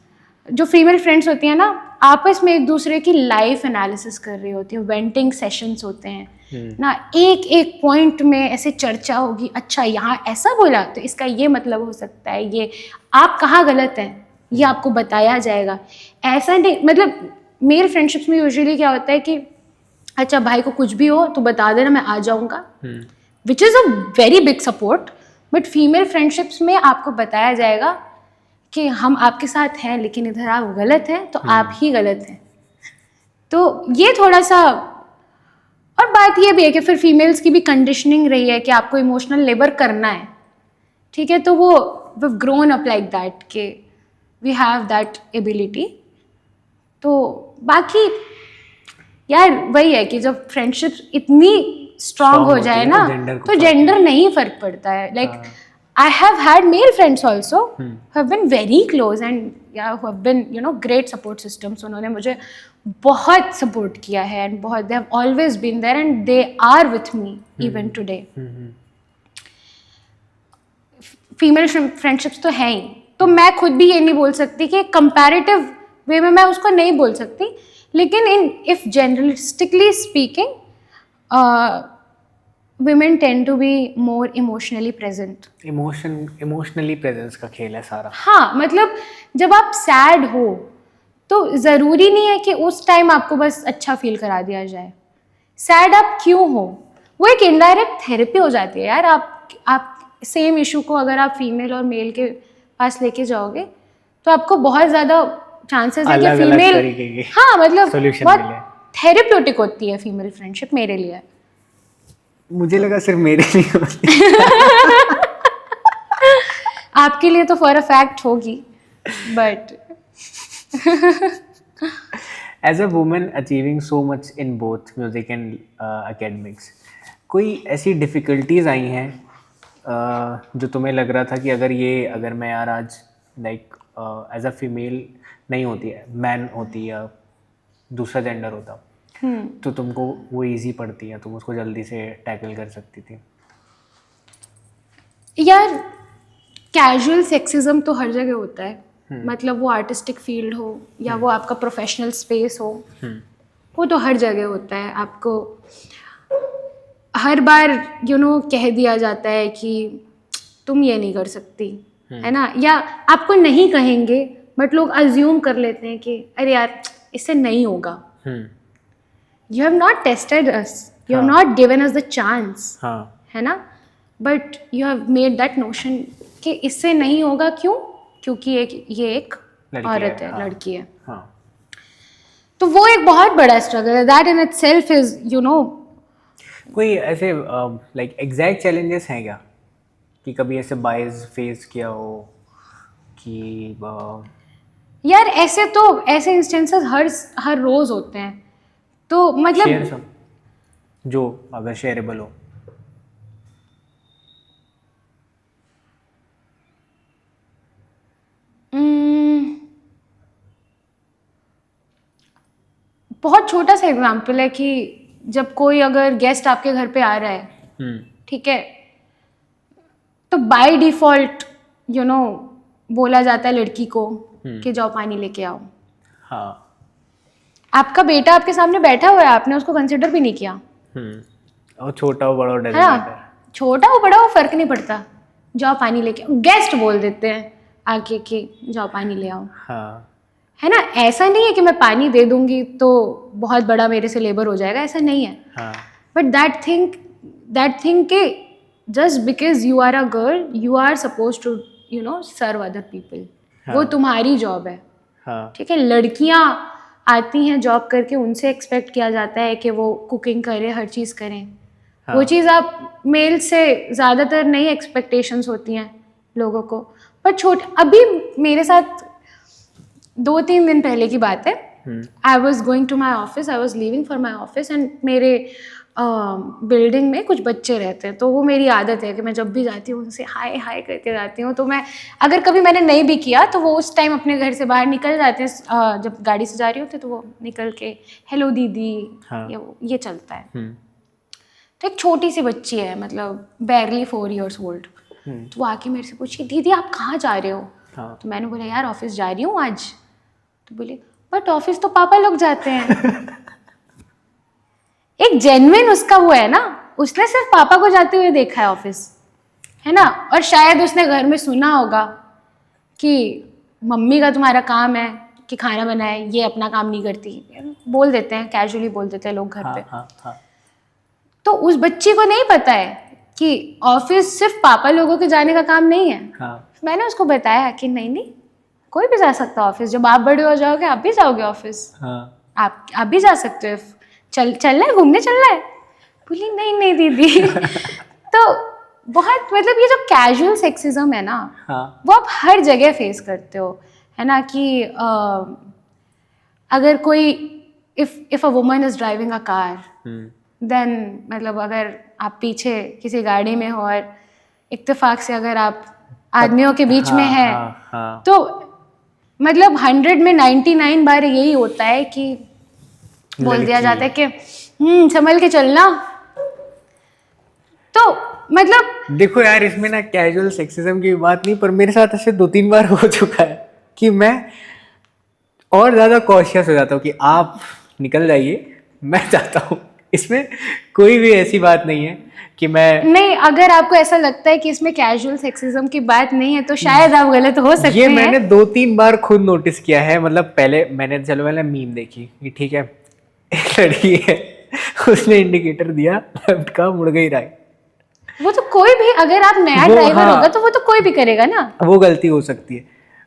जो फीमेल फ्रेंड्स होती हैं ना, आपस में एक दूसरे की लाइफ एनालिसिस कर रही होती है, वेंटिंग सेशंस होते हैं ना, एक एक पॉइंट में ऐसे चर्चा होगी, अच्छा यहाँ ऐसा बोला तो इसका ये मतलब हो सकता है, ये आप कहाँ गलत हैं ये आपको बताया जाएगा। ऐसा नहीं, मतलब मेल फ्रेंडशिप्स में यूजुअली क्या होता है कि अच्छा भाई को कुछ भी हो तो बता देना, मैं आ जाऊँगा, which is a very big support. But female friendships में आपको बताया जाएगा कि हम आपके साथ हैं लेकिन इधर आप गलत हैं, तो आप ही गलत हैं। तो ये थोड़ा सा, और बात ये भी है कि फिर फीमेल्स की भी कंडीशनिंग रही है कि आपको इमोशनल लेबर करना है, ठीक है, तो वो we grown up like that कि वी हैव दैट एबिलिटी। तो बाकी यार वही है कि जब फ्रेंडशिप इतनी स्ट्रांग हो जाए ना तो जेंडर नहीं फर्क पड़ता है। Like I have had male friends also who have been very close and yeah, who have been, you know, great support systems. उन्होंने मुझे बहुत support किया है and बहुत, they have always been there and they are with me even today. Female friendships तो हैं ही, तो मैं खुद भी ये नहीं बोल सकती कि comparative way में मैं उसको नहीं बोल सकती, लेकिन if generalistically speaking, women tend to be more emotionally present. Emotionally presence का खेल है सारा। हाँ, मतलब जब आप सैड हो तो ज़रूरी नहीं है कि उस टाइम आपको बस अच्छा फील करा दिया जाए। सैड आप क्यों हो, वो एक इनडायरेक्ट थेरेपी हो जाती है यार। आप सेम इशू को अगर आप फीमेल और मेल के पास लेके जाओगे तो आपको बहुत ज़्यादा चांसेस है कि फीमेल, हाँ मतलब बहुत थेरेप्यूटिक होती है फीमेल फ्रेंडशिप मेरे लिए। मुझे लगा सिर्फ मेरे लिए होती आपके लिए तो फॉर अ फैक्ट होगी, but as a woman achieving so much in both music and academics, कोई ऐसी डिफ़िकल्टीज आई हैं जो तुम्हें लग रहा था कि अगर मैं यार आज लाइक एज अ फीमेल नहीं होती है, मैन होती या दूसरा जेंडर होता, तो तुमको वो इजी पड़ती है, तुम उसको जल्दी से टैकल कर सकती थी? यार कैजुअल सेक्सिज्म तो हर जगह होता है, मतलब वो आर्टिस्टिक फील्ड हो या वो आपका प्रोफेशनल स्पेस हो, वो तो हर जगह होता है। आपको हर बार कह दिया जाता है कि तुम ये नहीं कर सकती, है ना, या आपको नहीं कहेंगे बट लोग अज्यूम कर लेते हैं कि अरे यार इससे नहीं होगा। You have not tested us, you have not given us the chance, है ना, but you have made that notion कि इससे नहीं होगा। क्यों? क्योंकि ये एक औरत है, लड़की है। तो वो एक बहुत बड़ा स्ट्रगल है, that in itself is कोई ऐसे लाइक एग्जैक्ट चैलेंजेस हैं क्या कि कभी ऐसे बायस फेस किया हो कि यार ऐसे इंस्टेंसेस हर रोज होते हैं, तो मतलब शेयर सब जो अगर शेयरेबल हो। बहुत छोटा सा एग्जांपल है कि जब कोई अगर गेस्ट आपके घर पे आ रहा है, ठीक है, तो बाय डिफॉल्ट बोला जाता है लड़की को कि जाओ पानी लेके आओ। हाँ, आपका बेटा आपके सामने बैठा हुआ है, आपने उसको कंसिडर भी नहीं किया। और छोटा हो बड़ा हो डजंट मैटर, छोटा हो बड़ा हो फर्क नहीं पड़ता, जाओ पानी लेके आओ। गेस्ट बोल देते हैं आके कि जाओ पानी ले आओ। हाँ, है ना, ऐसा नहीं है कि मैं पानी दे दूंगी तो बहुत बड़ा मेरे से लेबर हो जाएगा, ऐसा नहीं है। बट दैट थिंक के just because you are a girl you are suppose to serve other people, वो तुम्हारी जॉब है। ठीक है, लड़कियां आती हैं जॉब करके, उनसे एक्सपेक्ट किया जाता है कि वो कुकिंग करें, हर चीज़ करें। वो चीज़ आप मेल से ज़्यादातर नहीं एक्सपेक्टेशंस होती हैं लोगों को, पर छोटे, अभी मेरे साथ 2-3 दिन पहले की बात है, I was going to my office, I was leaving for my office, and मेरे बिल्डिंग में कुछ बच्चे रहते हैं, तो वो मेरी आदत है कि मैं जब भी जाती हूँ उनसे हाय हाय करके जाती हूँ। तो मैं, अगर कभी मैंने नहीं भी किया तो वो उस टाइम अपने घर से बाहर निकल जाते हैं, जब गाड़ी से जा रही होती तो वो निकल के हेलो दीदी, ये चलता है। तो एक छोटी सी बच्ची है, मतलब बैरली 4 years old, तो वो आके मेरे से पूछी दीदी आप कहाँ जा रहे हो? तो मैंने बोला यार ऑफिस जा रही हूँ आज। तो बोली बट ऑफिस तो पापा लोग जाते हैं। एक जेन्युइन उसका वो है ना, उसने सिर्फ पापा को जाते हुए देखा है ऑफिस, है ना, और शायद उसने घर में सुना होगा कि मम्मी का तुम्हारा काम है कि खाना बनाए, ये अपना काम नहीं करती, बोल देते हैं, कैजुअली बोल देते हैं लोग घर पे। तो उस बच्ची को नहीं पता है कि ऑफिस सिर्फ पापा लोगों के जाने का काम नहीं है। मैंने उसको बताया कि नहीं कोई भी जा सकता है ऑफिस, जब आप बड़े हो जाओगे आप भी जाओगे ऑफिस, आप भी जा सकते हो, चलना है, घूमने चलना है। बोली नहीं दीदी। तो बहुत, मतलब ये जो कैजुअल सेक्सिज्म है ना, वो आप हर जगह फेस करते हो, है ना, कि अगर कोई if a woman is driving a car, then मतलब अगर आप पीछे किसी गाड़ी में हो और इत्तेफाक से अगर आप आदमियों के बीच में है, तो मतलब 100 में 99 बार यही होता है कि बोल दिया जाता है कि संभल के चलना। तो मतलब देखो यार, इसमें ना कैजुअल सेक्सिज्म की बात नहीं, पर मेरे साथ ऐसे 2-3 बार हो चुका है कि मैं और ज़्यादा कॉशियस हो जाता हूँ कि आप निकल जाइए, मैं जाता हूँ। इसमें कोई भी ऐसी बात नहीं है कि मैं नहीं, अगर आपको ऐसा लगता है कि इसमें कैजुअल सेक्सिज्म की बात नहीं है तो शायद आप गलत हो सकते हैं। ये मैंने 2-3 बार खुद नोटिस किया है। मतलब पहले मैंने मीम देखी कि ठीक है, एक लड़की है, उसने इंडिकेटर दिया लेफ्ट का, मुड़ गई राइट। वो तो कोई भी, अगर आप नया ड्राइवर होगा तो वो तो कोई भी करेगा ना, वो गलती हो सकती है।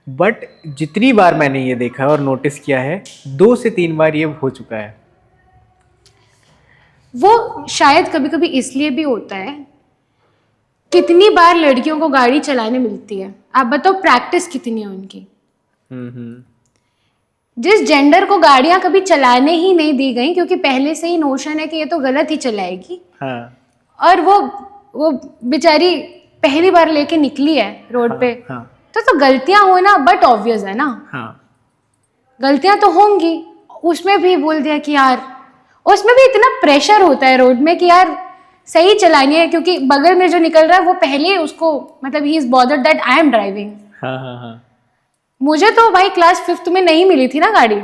बट जितनी बार मैंने ये देखा और नोटिस किया है, 2 से 3 बार ये हो चुका है। वो शायद कभी कभी इसलिए भी होता है, कितनी बार लड़कियों को गाड़ी चलाने मिलती है, आप बताओ प्रैक्टिस कितनी है उनकी। जिस जेंडर को गाड़ियां कभी चलाने ही नहीं दी गई, क्योंकि पहले से ही नोशन है कि ये तो गलत ही चलाएगी, और वो बेचारी पहली बार लेके निकली है रोड पे, तो गलतियां होना बट ऑब्वियस है ना, गलतियां तो होंगी। उसमें भी बोल दिया कि यार, उसमें भी इतना प्रेशर होता है रोड में कि यार सही चलानी है, क्योंकि बगल में जो निकल रहा है वो पहले उसको, मतलब he is bothered that I am driving. मुझे तो भाई क्लास 5th में नहीं मिली थी ना गाड़ी,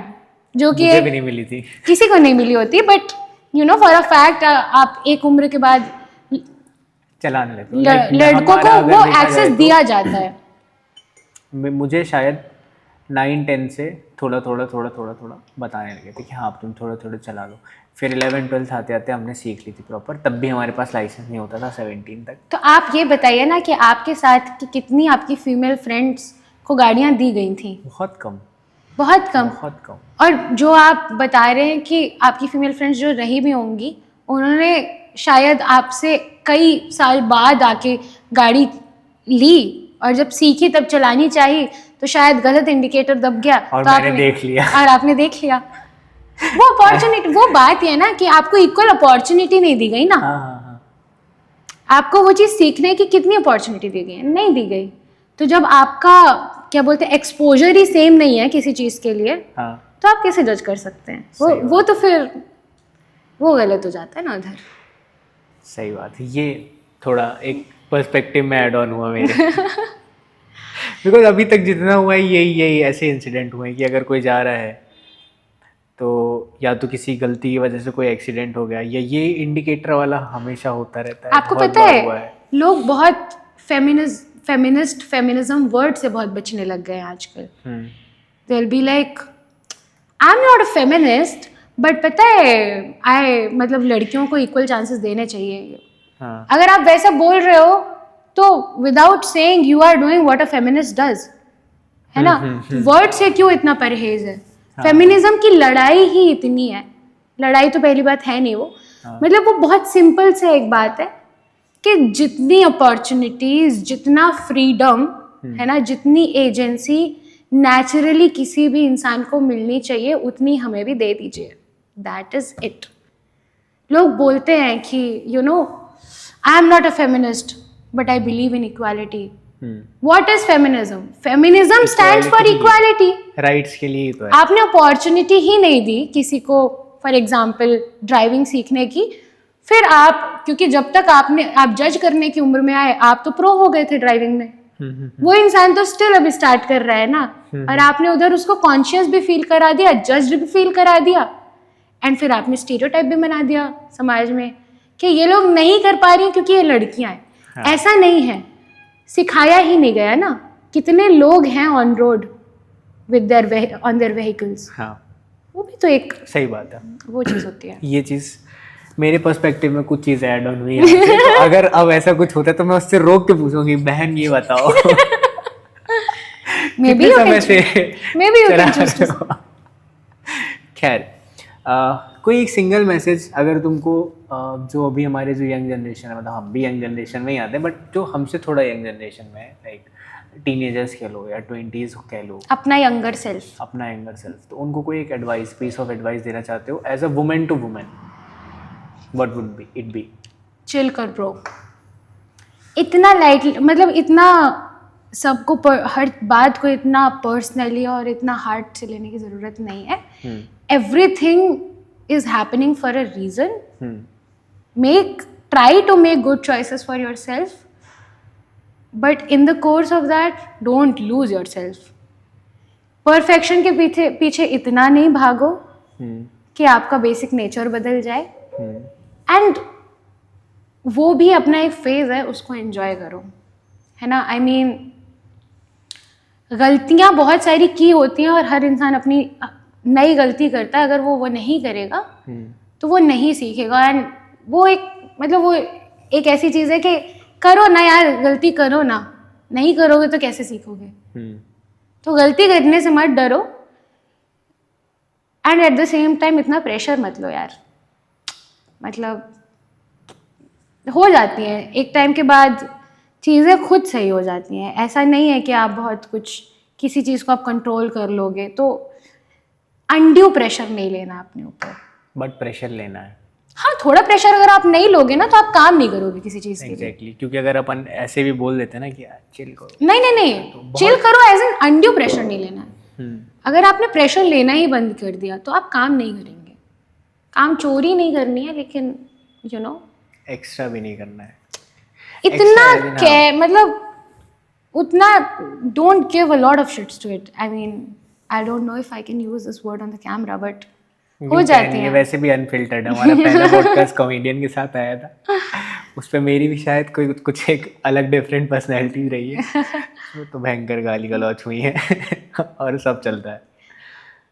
जो कि मुझे भी नहीं मिली थी, किसी को नहीं मिली होती, but you know for a fact आप एक उम्र के बाद चलाने लगते, लड़कों को वो एक्सेस दिया जाता है। मुझे शायद 9-10 से थोड़ा बताने लगे थे कि हाँ तुम थोड़ा चला लो। फिर 11-12 आते आते हमने सीख ली थी प्रॉपर, तब भी हमारे पास लाइसेंस नहीं होता था 17 तक। तो आप ये बताइए ना कि आपके साथ कि कितनी आपकी फीमेल फ्रेंड्स को गाड़ियाँ दी गई थी? बहुत कम। और जो आप बता रहे हैं कि आपकी फीमेल फ्रेंड्स जो रही भी होंगी, उन्होंने शायद आपसे कई साल बाद आके गाड़ी ली, और जब सीखी तब चलानी चाहिए तो शायद गलत इंडिकेटर दब गया और तो मैंने देख लिया, और आपने देख लिया। वो अपॉर्चुनिटी, वो बात है ना कि आपको इक्वल अपॉर्चुनिटी नहीं दी गई ना। आपको वो चीज़ सीखने की कितनी अपॉर्चुनिटी दी गई? नहीं दी गई। तो जब आपका क्या बोलते हैं एक्सपोजर ही सेम नहीं है किसी चीज़ के लिए, तो आप कैसे जज कर सकते हैं? वो तो फिर वो गलत हो जाता है ना उधर। सही बात है। ये थोड़ा एक पर्सपेक्टिव में ऐड ऑन हुआ मेरे। बिकॉज अभी तक जितना हुआ है यही ऐसे इंसिडेंट हुए हैं कि अगर कोई जा रहा है तो या तो किसी गलती की वजह से कोई एक्सीडेंट हो गया, या ये इंडिकेटर वाला हमेशा होता रहता है। आपको पता है लोग बहुत फेमिनिज्म वर्ड से बहुत बचने लग गए हैं आजकल। They will be like I am not a feminist, but पता है मतलब लड़कियों को इक्वल चांसेस देने चाहिए। अगर आप वैसा बोल रहे हो तो without saying you are doing what a feminist does, है ना। वर्ड से क्यों इतना परहेज है? फेमिनिज्म की लड़ाई ही इतनी है। लड़ाई तो पहली बात है नहीं वो, मतलब वो बहुत सिंपल से एक बात है कि जितनी अपॉर्चुनिटीज, जितना फ्रीडम है ना, जितनी एजेंसी नेचुरली किसी भी इंसान को मिलनी चाहिए उतनी हमें भी दे दीजिए. That is it. लोग बोलते हैं कि I am not a feminist but I believe in equality. What is feminism? Feminism stands for equality. Rights के लिए तो है. आपने अपॉर्चुनिटी ही नहीं दी किसी को, फॉर एग्जाम्पल ड्राइविंग सीखने की, फिर आप, क्योंकि जब तक आप जज करने की उम्र में आए आप तो प्रो हो गए थे ड्राइविंग में. वो इंसान तो स्टिल अभी स्टार्ट कर रहा है ना, और आपने उधर उसको कॉन्शियस भी फील करा दिया, जज्ड भी फील करा दिया, एंड फिर आपने स्टीरियोटाइप भी बना दिया समाज में कि ये लोग नहीं कर पा रही क्योंकि ये लड़कियां हैं. हाँ. ऐसा नहीं है, सिखाया ही नहीं गया ना. कितने लोग हैं on road with their on their vehicles. हाँ, वो भी तो एक सही बात है. वो चीज़ होती है. ये चीज़ मेरे पर्सपेक्टिव में कुछ चीज़ ऐड ऑन हुई है. तो अगर अब ऐसा कुछ होता है तो मैं उससे रोक के पूछूंगी, बहन ये बताओ Maybe कितने you समय can से maybe you चला can choose to रहे हो? खैर, कोई एक सिंगल मैसेज अगर तुमको जो अभी हमारे जो यंग जनरेशन है, मतलब हम भी यंग जनरेशन में ही आते हैं, बट जो हमसे थोड़ा यंग जनरेशन में है, लाइक टीनेजर्स कह लो या 20s कह लो, अपना यंगर सेल्फ. अपना यंगर सेल्फ, तो उनको कोई एक एडवाइस, पीस ऑफ एडवाइस देना चाहते हो as a women to women, what would be it be? Chill कर ब्रो. इतना लाइट, मतलब इतना सबको हर बात को इतना पर्सनली और इतना हार्ट से लेने की ज़रूरत नहीं है. Everything is happening for a reason. try to make good choices for yourself, but in the course of that don't lose yourself. Perfection के पीछे इतना नहीं भागो कि आपका बेसिक नेचर बदल जाए. एंड वो भी अपना एक फेज है, उसको एंजॉय करो, है ना. आई मीन गलतियां बहुत सारी की होती हैं और हर इंसान अपनी नई गलती करता है. अगर वो नहीं करेगा तो वो नहीं सीखेगा. एंड वो एक ऐसी चीज़ है कि करो ना यार, गलती करो ना, नहीं करोगे तो कैसे सीखोगे. तो गलती करने से मत डरो, and at the same time इतना प्रेशर मत लो यार. मतलब हो जाती हैं एक टाइम के बाद, चीज़ें खुद सही हो जाती हैं. ऐसा नहीं है कि आप बहुत कुछ किसी चीज़ को आप कंट्रोल कर लोगे. तो अनड्यू प्रेशर नहीं लेना अपने ऊपर, बट प्रेशर लेना है. हाँ, थोड़ा प्रेशर अगर आप नहीं लोगे ना तो आप काम नहीं करोगे किसी चीज़ के लिए. एग्जैक्टली, क्योंकि अगर अपन ऐसे भी बोल देते हैं ना कि चिल करो, नहीं, चिल करो एज एन अनड्यू प्रेशर नहीं लेना है. अगर आपने प्रेशर लेना ही बंद कर दिया तो आप काम नहीं करेंगे. काम चोरी नहीं करनी है, लेकिन एक्स्ट्रा भी नहीं करना है. इतना मतलब उतना don't give a lot of shits to it. I mean I don't know if I can use this word on the camera, but हो जाती है. वैसे भी अनफिल्टर्ड है. हमारा पहला पॉडकास्ट कॉमेडियन के साथ आया था, उस पर मेरी भी शायद कुछ एक अलग डिफरेंट पर्सनैलिटी रही है. तो भयंकर गाली गलौच हुई है और सब चलता है.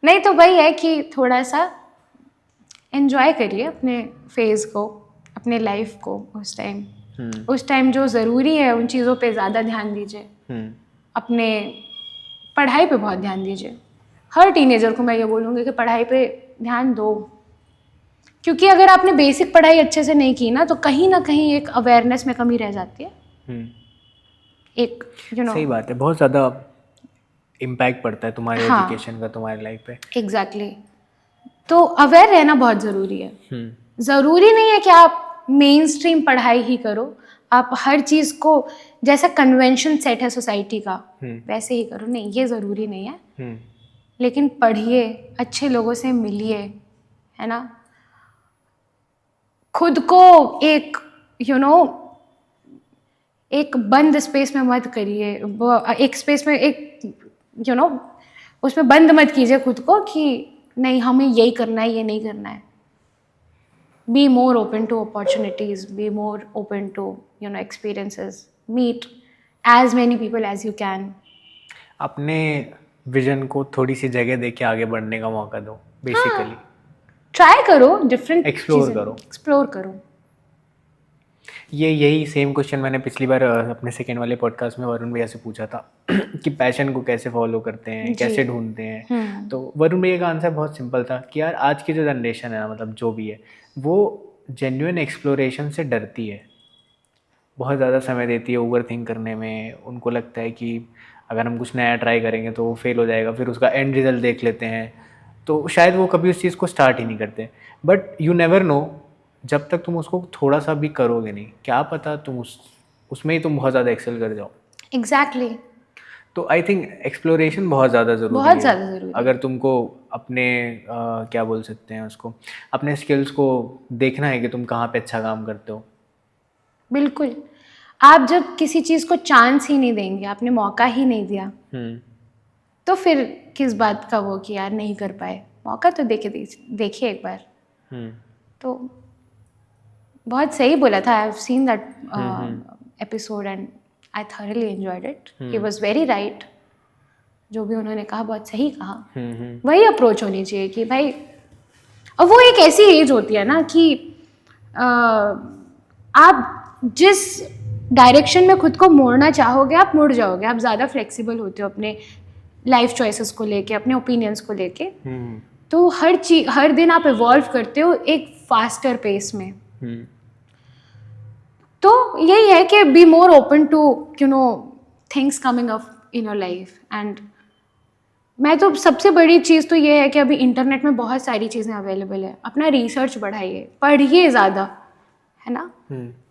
नहीं तो वही है कि थोड़ा सा एंजॉय करिए अपने फेज को, अपने लाइफ को. उस टाइम जो ज़रूरी है उन चीज़ों पे ज़्यादा ध्यान दीजिए. अपने पढ़ाई पे बहुत ध्यान दीजिए. हर टीनेजर को मैं ये बोलूँगी कि पढ़ाई पे ध्यान दो, क्योंकि अगर आपने बेसिक पढ़ाई अच्छे से नहीं की ना तो कहीं ना कहीं एक अवेयरनेस में कमी रह जाती है. एक सही बात है, बहुत ज़्यादा इम्पैक्ट पड़ता है तुम्हारे एजुकेशन का तुम्हारी लाइफ पे. एग्जैक्टली. तो अवेयर रहना बहुत ज़रूरी है. ज़रूरी नहीं है कि आप मेन स्ट्रीम पढ़ाई ही करो. आप हर चीज़ को जैसा कन्वेंशन सेट है सोसाइटी का वैसे ही करो. नहीं, ये ज़रूरी नहीं है. लेकिन पढ़िए, अच्छे लोगों से मिलिए, है ना. खुद को एक एक बंद स्पेस में मत करिए. एक स्पेस में उसमें बंद मत कीजिए खुद को कि नहीं हमें यही करना है, ये नहीं करना है. Be more open to opportunities, be more open to experiences, meet as many people as you can. अपने विजन को थोड़ी सी जगह दे के आगे बढ़ने का मौका दो. बेसिकली ट्राई करो, डिफरेंट एक्सप्लोर करो. यही सेम क्वेश्चन मैंने पिछली बार अपने सेकेंड वाले पॉडकास्ट में वरुण भैया से पूछा था कि पैशन को कैसे फॉलो करते हैं, कैसे ढूंढते हैं. तो वरुण भैया का आंसर बहुत सिंपल था कि यार आज की जो जनरेशन है ना, मतलब जो भी है, वो जेन्युइन एक्सप्लोरेशन से डरती है. बहुत ज़्यादा समय देती है ओवर थिंक करने में। उनको लगता है कि अगर हम कुछ नया ट्राई करेंगे तो वो फेल हो जाएगा, फिर उसका एंड रिजल्ट देख लेते हैं, तो शायद वो कभी उस चीज़ को स्टार्ट ही नहीं करते। बट यू नेवर नो, जब तक तुम उसको थोड़ा सा भी करोगे नहीं, क्या पता तुम उसमें ही तुम बहुत ज़्यादा एक्सेल कर जाओ। एग्जैक्टली। तो आई थिंक एक्सप्लोरेशन बहुत ज़्यादा ज़रूरी है। बहुत ज़्यादा ज़रूरी है। अगर तुमको अपने क्या बोल सकते हैं उसको, अपने स्किल्स को देखना है कि तुम कहाँ पे अच्छा काम करते हो। बिल्कुल। आप जब किसी चीज़ को चांस ही नहीं देंगे, आपने मौका ही नहीं दिया, तो फिर किस बात का वो कि यार नहीं कर पाए। मौका तो देखिए एक बार। तो बहुत सही बोला था। I have seen that episode and I thoroughly enjoyed it. He was very right. जो भी उन्होंने कहा बहुत सही कहा। वही अप्रोच होनी चाहिए कि भाई, और वो एक ऐसी एज होती है ना कि आप जिस डायरेक्शन में खुद को मोड़ना चाहोगे आप मुड़ जाओगे। आप ज़्यादा फ्लेक्सिबल होते हो अपने लाइफ चॉइसेस को लेके, अपने ओपिनियंस को लेके। तो हर दिन आप इवॉल्व करते हो एक फास्टर पेस में। तो यही है कि B more open two things coming up in your life. And मैं तो सबसे बड़ी चीज़ तो ये है कि अभी इंटरनेट में बहुत सारी चीज़ें अवेलेबल है। अपना रिसर्च बढ़ाइए, पढ़िए ज़्यादा, है ना।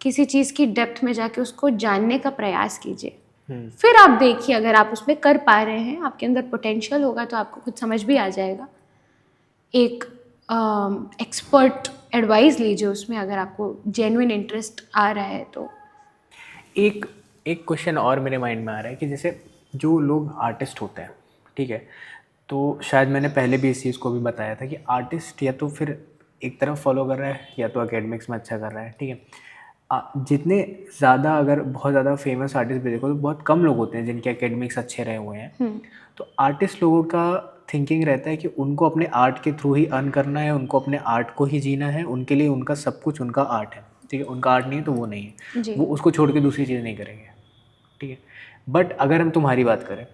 किसी चीज़ की डेप्थ में जाके उसको जानने का प्रयास कीजिए। फिर आप देखिए, अगर आप उसमें कर पा रहे हैं, आपके अंदर पोटेंशियल होगा, तो आपको खुद समझ भी आ जाएगा। एक एक्सपर्ट एडवाइस लीजिए उसमें, अगर आपको जेन्युइन इंटरेस्ट आ रहा है तो। एक क्वेश्चन और मेरे माइंड में आ रहा है कि जैसे जो लोग आर्टिस्ट होते हैं, ठीक है, तो शायद मैंने पहले भी इस चीज़ को भी बताया था कि आर्टिस्ट या तो फिर एक तरफ फॉलो कर रहा है या तो एकेडमिक्स में अच्छा कर रहा है, ठीक है। जितने ज़्यादा, अगर बहुत ज़्यादा फेमस आर्टिस्ट भी देखो तो बहुत कम लोग होते हैं जिनके एकेडमिक्स अच्छे रहे हुए हैं। तो आर्टिस्ट लोगों का थिंकिंग रहता है कि उनको अपने आर्ट के थ्रू ही अर्न करना है, उनको अपने आर्ट को ही जीना है, उनके लिए उनका सब कुछ उनका आर्ट है, ठीक है। उनका आर्ट नहीं है तो वो नहीं है, वो उसको छोड़ के दूसरी चीज़ नहीं करेंगे, ठीक है। बट अगर हम तुम्हारी बात करें,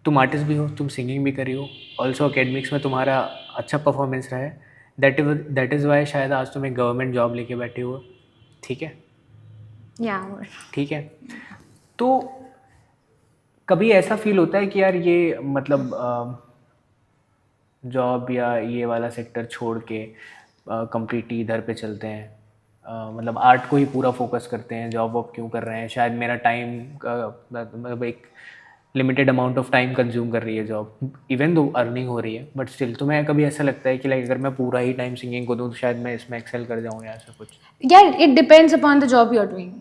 तुम आर्टिस्ट भी हो, तुम सिंगिंग भी करी हो, ऑल्सो एकेडमिक्स में तुम्हारा अच्छा परफॉर्मेंस रहा है, दैट इज़ वाई शायद आज तुम एक गवर्नमेंट जॉब लेके बैठे हो, ठीक है, ठीक है। तो कभी ऐसा फील होता है कि यार ये मतलब जॉब या ये वाला सेक्टर छोड़ के कम्प्लीटली इधर पे चलते हैं, मतलब आर्ट को ही पूरा फोकस करते हैं, जॉब वॉब क्यों कर रहे हैं, शायद मेरा टाइम मतलब एक limited amount of time consume कर रही है जॉब, इवन दो अर्निंग हो रही है, बट स्टिल तुम्हें कभी ऐसा लगता है कि लाइक अगर मैं पूरा ही टाइम सिंगिंग को दूँ तो शायद मैं इसमें एक्सेल कर जाऊँ या ऐसा कुछ? Yeah, it depends upon the job you're doing.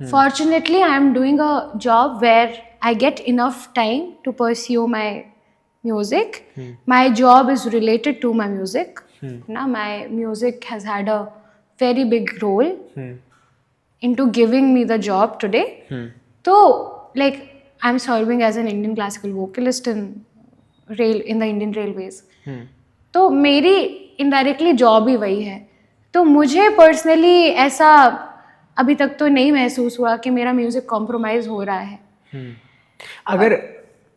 Fortunately, I am doing a job where I get enough time to pursue my music. My job is related to my music. Now, my music has had a very big role into giving me the job today. So, like, I'm serving as an Indian classical vocalist in the Indian Railways. तो मेरी indirectly job ही वही है। तो मुझे personally ऐसा अभी तक तो नहीं महसूस हुआ कि मेरा म्यूज़िक कॉम्प्रोमाइज़ हो रहा है। अगर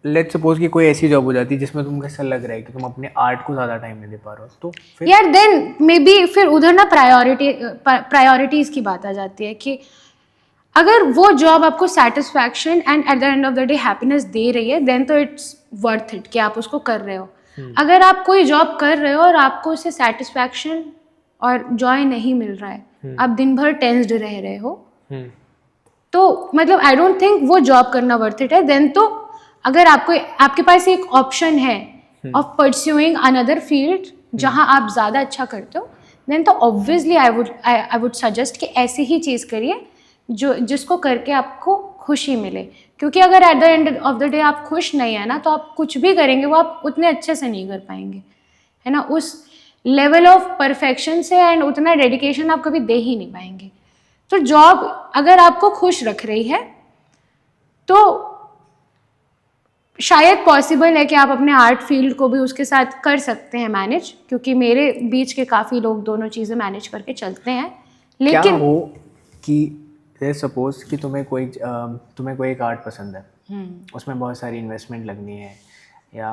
लेट्स सपोज कि कोई ऐसी जॉब हो जाती है जिसमें तुमको ऐसा लग रहा है कि तुम अपने आर्ट को ज़्यादा टाइम नहीं दे पा रहे हो, तो फिर यार देन मे बी फिर उधर ना प्रायोरिटीज़ की बात आ जाती है कि अगर वो जॉब आपको satisfaction and at the end of the day happiness दे रही है, देन तो इट्स वर्थ इट कि आप उसको कर रहे हो। अगर आप कोई जॉब कर रहे हो और आपको उससे सेटिस्फैक्शन और जॉय नहीं मिल रहा है, आप दिन भर टेंस्ड रह रहे हो, तो मतलब आई डोंट थिंक वो जॉब करना वर्थ इट है। देन तो अगर आपके पास एक ऑप्शन है ऑफ परस्यूइंग अनदर फील्ड जहां आप ज़्यादा अच्छा करते हो, देन तो ऑब्वियसली आई वुड सजेस्ट कि ऐसी ही चीज़ करिए जिसको करके आपको खुशी मिले। क्योंकि अगर eight the end of the day आप खुश नहीं है ना, तो आप कुछ भी करेंगे वो आप उतने अच्छे से नहीं कर पाएंगे, है ना। उस लेवल ऑफ परफेक्शन से एंड उतना डेडिकेशन आप कभी दे ही नहीं पाएंगे। तो जॉब अगर आपको खुश रख रही है तो शायद पॉसिबल है कि आप अपने आर्ट फील्ड को भी उसके साथ कर सकते हैं मैनेज, क्योंकि मेरे बीच के काफ़ी लोग दोनों चीज़ें मैनेज करके चलते हैं। लेकिन क्या हो कि सपोज कि तुम्हें कोई एक आर्ट पसंद है, उसमें बहुत सारी इन्वेस्टमेंट लगनी है, या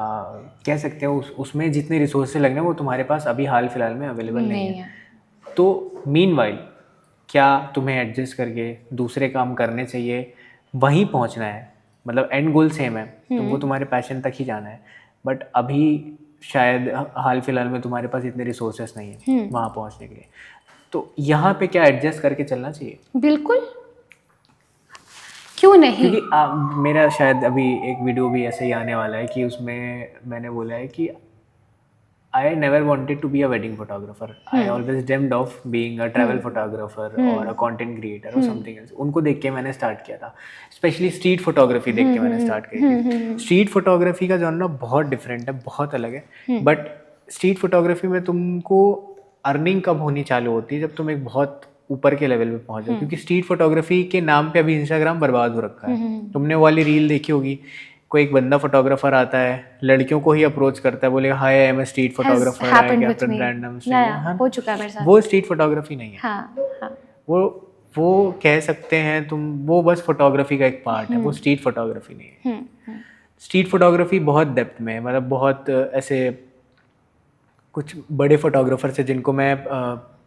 कह सकते हो उसमें जितने रिसोर्सेज लगने हैं वो तुम्हारे पास अभी हाल फिलहाल में अवेलेबल नहीं है। तो मीनवाइल क्या तुम्हें एडजस्ट करके दूसरे काम करने चाहिए, वहीं पहुंचना है, मतलब एंड गोल सेम है, तुमको तुम्हारे पैशन तक ही जाना है, बट अभी शायद हाल फिलहाल में तुम्हारे पास इतने रिसोर्सेस नहीं है वहाँ पहुँचने के लिए, तो यहाँ पे क्या एडजस्ट करके चलना चाहिए? बिल्कुल, क्यों नहीं? क्योंकि मेरा शायद अभी एक वीडियो भी ऐसे ही आने वाला है कि उसमें मैंने बोला है कि I never wanted to be a wedding photographer. I always dreamed of being a travel photographer or a content creator or something else. उनको देख के मैंने स्टार्ट किया था, स्पेशली स्ट्रीट फोटोग्राफी देख के मैंने स्टार्ट की थी। स्ट्रीट फोटोग्राफी का जॉनरा बहुत डिफरेंट है, बहुत अलग है, बट स्ट्रीट फोटोग्राफी में तुमको अर्निंग कब होनी चालू होती है, जब तुम एक बहुत ऊपर के लेवल पे पहुंच जाओ, क्योंकि स्ट्रीट फोटोग्राफी के नाम पे अभी इंस्टाग्राम बर्बाद हो रखा है। तुमने वो वाली रील देखी होगी, कोई एक बंदा फोटोग्राफर आता है, लड़कियों को ही अप्रोच करता है, बोलेगा hi I am a street photographer, हो चुका है मेरे साथ। वो स्ट्रीट फोटोग्राफी नहीं है। हाँ। वो कह सकते हैं तुम, वो बस फोटोग्राफी का एक पार्ट है, वो स्ट्रीट फोटोग्राफी नहीं है। स्ट्रीट फोटोग्राफी बहुत डेप्थ में है, मतलब बहुत ऐसे कुछ बड़े फोटोग्राफर्स हैं जिनको मैं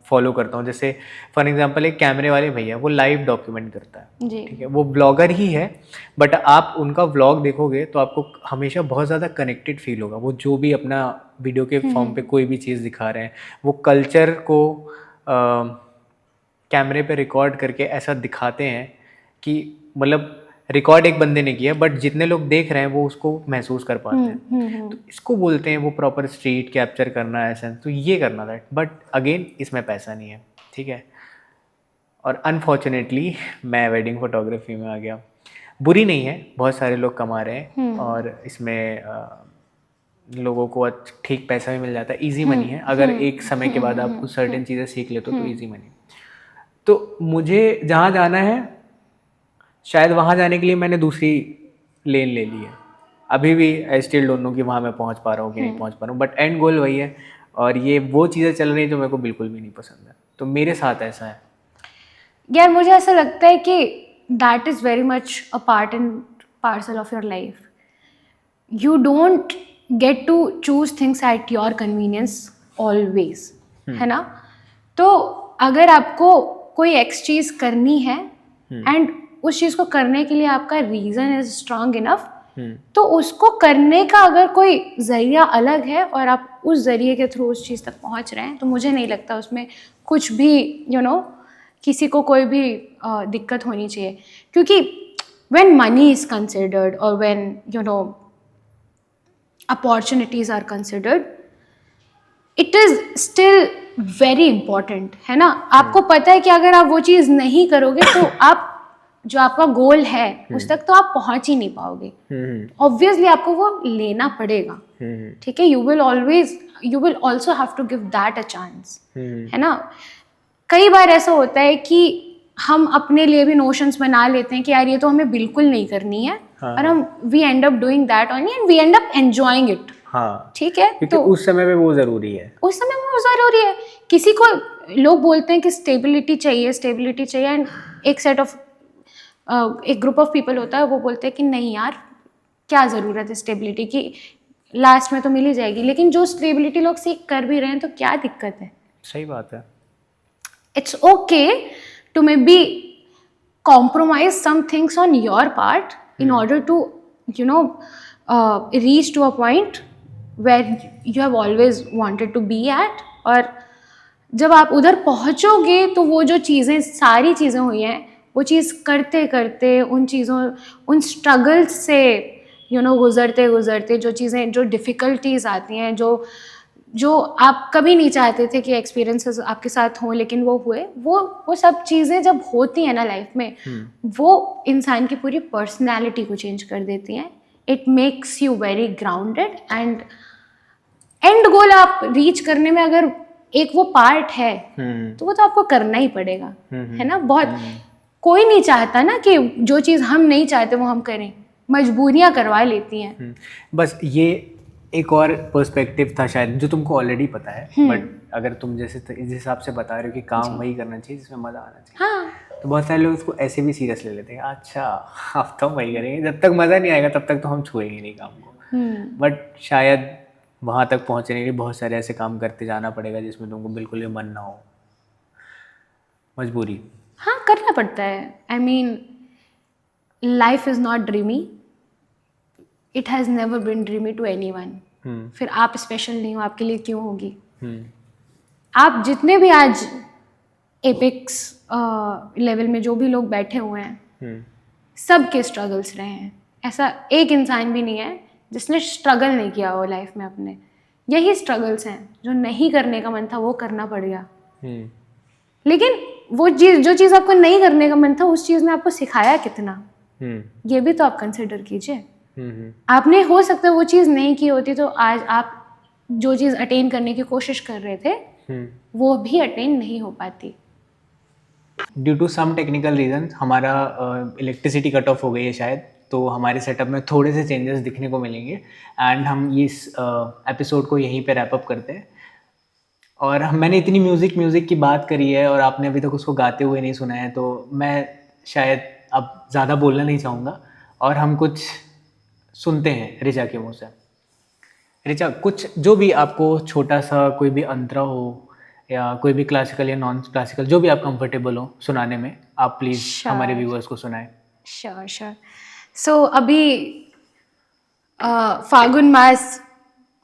फॉलो करता हूँ। जैसे फॉर एग्जांपल एक कैमरे वाले भैया, वो लाइव डॉक्यूमेंट करता है, ठीक है, वो ब्लॉगर ही है, बट आप उनका व्लॉग देखोगे तो आपको हमेशा बहुत ज़्यादा कनेक्टेड फील होगा। वो जो भी अपना वीडियो के फॉर्म पे कोई भी चीज़ दिखा रहे हैं, वो कल्चर को कैमरे पे रिकॉर्ड करके ऐसा दिखाते हैं कि मतलब रिकॉर्ड एक बंदे ने किया, बट जितने लोग देख रहे हैं वो उसको महसूस कर पाते हैं। तो इसको बोलते हैं वो प्रॉपर स्ट्रीट कैप्चर करना, ऐसा तो ये करना था, बट अगेन इसमें पैसा नहीं है, ठीक है। और अनफॉर्चुनेटली मैं वेडिंग फोटोग्राफी में आ गया। बुरी नहीं है, बहुत सारे लोग कमा रहे हैं और इसमें लोगों को ठीक पैसा भी मिल जाता है, इजी मनी है। अगर एक समय के बाद आप कुछ सर्टेन चीज़ें सीख लेते हो तो इजी मनी। तो मुझे जहाँ जाना है, शायद वहाँ जाने के लिए मैंने दूसरी लेन ले ली है। अभी भी आई स्टिल डोंट नो कि वहाँ मैं पहुँच पा रहा हूँ कि नहीं पहुँच पा रहा हूँ, बट एंड गोल वही है। और ये वो चीज़ें चल रही हैं जो मेरे को बिल्कुल भी नहीं पसंद है, तो मेरे साथ ऐसा है। यार मुझे ऐसा लगता है कि that is very much a part and parcel of your life. You don't get to choose things at your convenience always, है ना। तो अगर आपको कोई एक्स चीज़ करनी है एंड उस चीज़ को करने के लिए आपका रीज़न इज स्ट्रांग इनफ, तो उसको करने का अगर कोई ज़रिया अलग है और आप उस ज़रिए के थ्रू उस चीज़ तक पहुंच रहे हैं, तो मुझे नहीं लगता उसमें कुछ भी किसी को कोई भी दिक्कत होनी चाहिए। क्योंकि when money is considered or when opportunities are considered, it is still very important, है ना। आपको पता है कि अगर आप वो चीज़ नहीं करोगे तो आप जो आपका गोल है उस तक तो आप पहुंच ही नहीं पाओगे। ऑब्वियसली आपको वो लेना पड़ेगा, ठीक है। You will also have to give that a chance, है ना। कई बार ऐसा होता है कि हम अपने लिए भी नोशंस बना लेते हैं कि यार ये तो हमें बिल्कुल नहीं करनी है, और हम we end up doing that only and we end up enjoying it. ठीक है, तो उस समय पे वो ज़रूरी है, उस समय में वो ज़रूरी है। किसी को लोग बोलते हैं कि स्टेबिलिटी चाहिए एंड एक सेट ऑफ एक ग्रुप ऑफ पीपल होता है, वो बोलते हैं कि नहीं यार क्या ज़रूरत है स्टेबिलिटी की, लास्ट में तो मिल ही जाएगी। लेकिन जो स्टेबिलिटी लोग सीख कर भी रहे हैं तो क्या दिक्कत है। सही बात है। It's okay to maybe compromise some things on your part in order to reach to a point where you have always wanted to be at। और जब आप उधर पहुंचोगे तो वो जो चीज़ें सारी चीज़ें हुई हैं, वो चीज़ करते करते उन स्ट्रगल्स से गुजरते गुजरते जो चीज़ें, जो डिफ़िकल्टीज आती हैं, जो आप कभी नहीं चाहते थे कि एक्सपीरियंसेस आपके साथ हों लेकिन वो हुए, वो सब चीज़ें जब होती हैं ना लाइफ में, वो इंसान की पूरी पर्सनैलिटी को चेंज कर देती हैं। It makes you very grounded and and goal आप रीच करने में अगर एक वो पार्ट है तो वो तो आपको करना ही पड़ेगा, है ना। बहुत कोई नहीं चाहता ना कि जो चीज़ हम नहीं चाहते वो हम करें, मजबूरियाँ करवा लेती हैं। बस ये एक और पर्सपेक्टिव था शायद जो तुमको ऑलरेडी पता है, बट अगर तुम जैसे इस हिसाब से बता रहे हो कि काम वही करना चाहिए जिसमें मज़ा आना चाहिए। हाँ। तो बहुत सारे लोग इसको ऐसे भी सीरियस ले लेते हैं, अच्छा अब तो वही करेंगे, जब तक मज़ा नहीं आएगा तब तक तो हम छुएंगे नहीं काम को। बट शायद वहाँ तक पहुँचने के लिए बहुत सारे ऐसे काम करते जाना पड़ेगा जिसमें तुमको बिल्कुल भी मन ना हो। मजबूरी? हाँ, करना पड़ता है. I mean, life is not dreamy. It has never been dreamy to anyone. फिर आप स्पेशल नहीं हो, आपके लिए क्यों होगी? आप जितने भी आज एपेक्स लेवल में जो भी लोग बैठे हुए हैं, सबके स्ट्रगल्स रहे हैं. ऐसा एक इंसान भी नहीं है जिसने स्ट्रगल नहीं किया हो लाइफ में अपने. यही स्ट्रगल्स हैं, जो नहीं करने का मन था वो करना पड़ गया. लेकिन वो चीज़, जो चीज़ आपको नहीं करने का मन था, उस चीज़ ने आपको सिखाया कितना, ये भी तो आप कंसिडर कीजिए. आपने हो सकता है वो चीज़ नहीं की होती तो आज आप जो चीज़ अटेन करने की कोशिश कर रहे थे वो भी अटेन नहीं हो पाती. Due to some technical reason हमारा इलेक्ट्रिसिटी कट ऑफ हो गई है शायद, तो हमारे सेटअप में थोड़े से चेंजेस दिखने को मिलेंगे एंड हम इस एपिसोड को यहीं पे रैप अप करते हैं. और मैंने इतनी म्यूज़िक की बात करी है और आपने अभी तक उसको गाते हुए नहीं सुना है, तो मैं शायद अब ज़्यादा बोलना नहीं चाहूँगा और हम कुछ सुनते हैं ऋचा के मुँह से. ऋचा, कुछ जो भी आपको छोटा सा कोई भी अंतरा हो या कोई भी क्लासिकल या नॉन क्लासिकल, जो भी आप कंफर्टेबल हो सुनाने में, आप प्लीज़ हमारे व्यूअर्स को सुनाएं. श्योर. सो अभी फागुन मास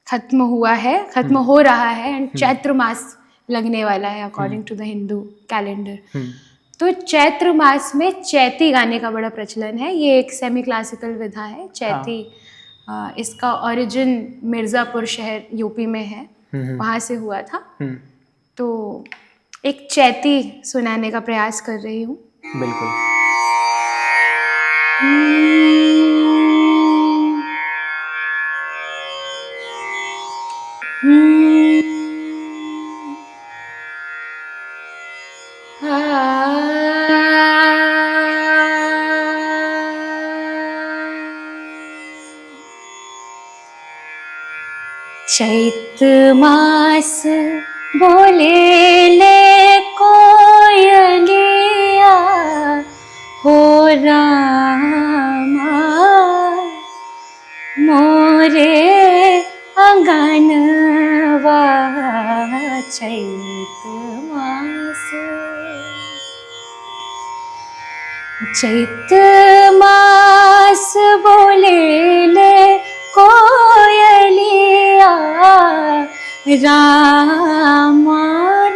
खत्म हुआ है, खत्म हो रहा है एंड चैत्र मास लगने वाला है according to the Hindu calendar. तो चैत्र मास में चैती गाने का बड़ा प्रचलन है. ये एक सेमी क्लासिकल विधा है चैती. इसका ओरिजिन मिर्ज़ापुर शहर यूपी में है, वहाँ से हुआ था. तो एक चैती सुनाने का प्रयास कर रही हूँ. बिल्कुल. चैत मास बोले ले कोयलिया हो रामा, मोरे अंगनवा चैत मास. चैत मास बोले ले कोयलिया रामा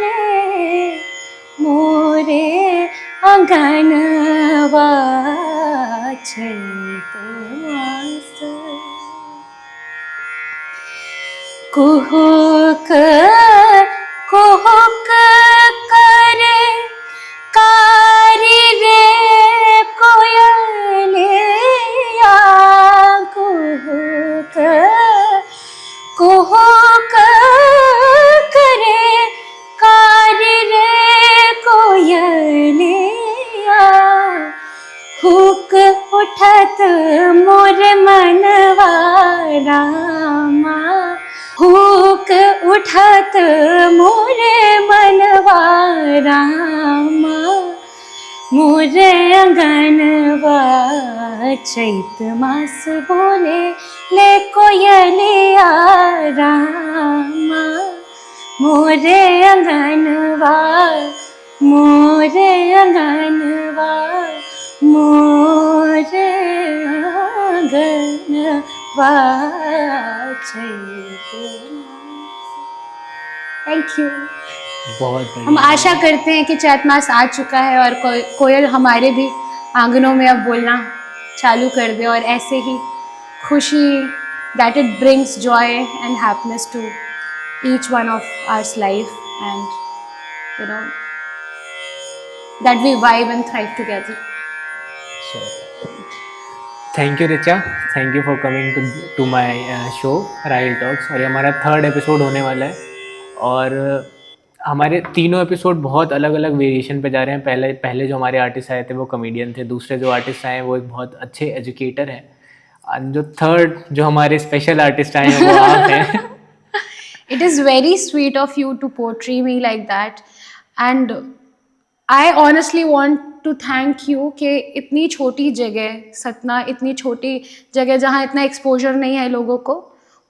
रे, मोरे अंगनवा चैत मास. कुहुक कुहुक करे कारी रे कोयलिया, कुहुक कुहुक करे कारी रे कोयलिया, हुक उठत मोर मनवा रामा, हुक उठत मोरे मनवा रामा, मोरे अंगनवा चैत मास बोले ले कोयलिया रामा, मोरे अंगनवा, मोरे अंगनवा, मोरे अंगनवा चैत मास. Thank you. बहुत हम आशा करते हैं कि चैत मास आ चुका है और कोयल हमारे भी आंगनों में अब बोलना चालू कर दे, और ऐसे ही खुशी that it brings joy and happiness to each one of our life, and you know that we vibe and thrive together. Thank you Richa, thank you for coming to my show Rile Talks. और ये हमारा 3rd episode होने वाला है और हमारे तीनों episode बहुत अलग अलग वेरिएशन पे जा रहे हैं. पहले जो हमारे आर्टिस्ट आए थे वो कॉमेडियन थे, दूसरे जो आर्टिस्ट आए हैं वो एक बहुत अच्छे एजुकेटर हैं, और जो 3rd जो हमारे स्पेशल आर्टिस्ट आए हैं वो आप हैं. It is very sweet of you to portray me like that, and I honestly want to thank you कि इतनी छोटी जगह, सतना इतनी छोटी जगह जहाँ इतना एक्सपोजर नहीं है लोगों को,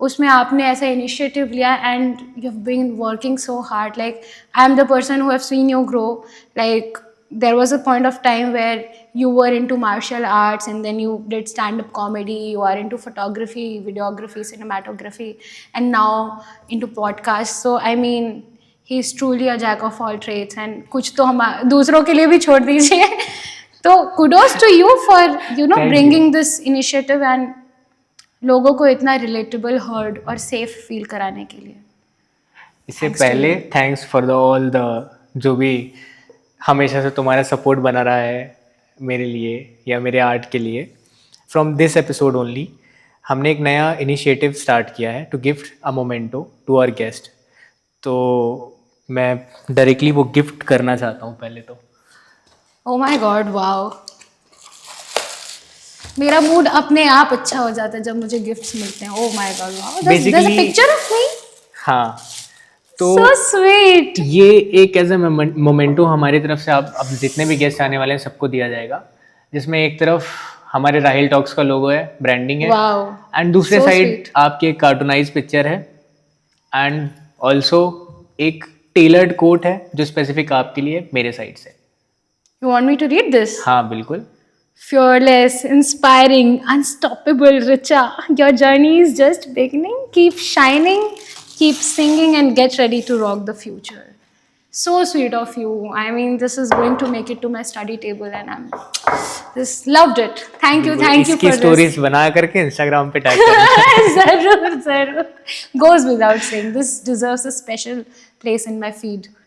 उसमें आपने ऐसा इनिशिएटिव लिया and you have been working so hard. Like I am the person who have seen you grow. Like there was a point of time where you were into martial arts and then you did stand-up comedy, you are into photography, videography, cinematography, and now into podcasts. So I mean, he is truly a jack of all trades, and कुछ तो हम दूसरों के लिए भी छोड़ दीजिए. तो kudos to you for Thank you. bringing this initiative and लोगों को इतना relatable, heard और safe feel कराने के लिए. इससे पहले thanks for the all the जो भी हमेशा से तुम्हारा सपोर्ट बना रहा है मेरे लिए या मेरे आर्ट के लिए. फ्रॉम दिस एपिसोड ओनली हमने एक नया इनिशिएटिव स्टार्ट किया है to gift a memento to our guest. तो मैं डायरेक्टली वो गिफ्ट करना चाहता हूँ पहले तो. Oh my God, wow. मेरा मूड अपने आप अच्छा हो जाता है जब मुझे गिफ्ट्स मिलते हैं. Oh my God, wow. There's a Basically- picture of me. हाँ, तो So sweet. ये एक एज ए मोमेंटो हमारी तरफ से आप अब जितने भी गेस्ट आने वाले हैं सबको दिया जाएगा, जिसमें एक तरफ हमारे राहिल टॉक्स का लोगो है, ब्रांडिंग है, Wow. एंड दूसरे So साइड sweet. आपकी एक कार्टूनाइज पिक्चर है एंड ऑल्सो एक टेलर्ड कोट है जो स्पेसिफिक आपके लिए मेरे साइड से. You want me to read this? हाँ बिल्कुल. Fearless, inspiring, unstoppable, Richa. Your journey is just beginning. Keep shining, keep singing, and get ready to rock the future. So sweet of you. I mean, this is going to make it to my study table, and I'm just loved it. Thank you इसकी for this. Stories बना करके Instagram पे tag करना. Zarur. Goes without saying. This deserves a special place in my feed.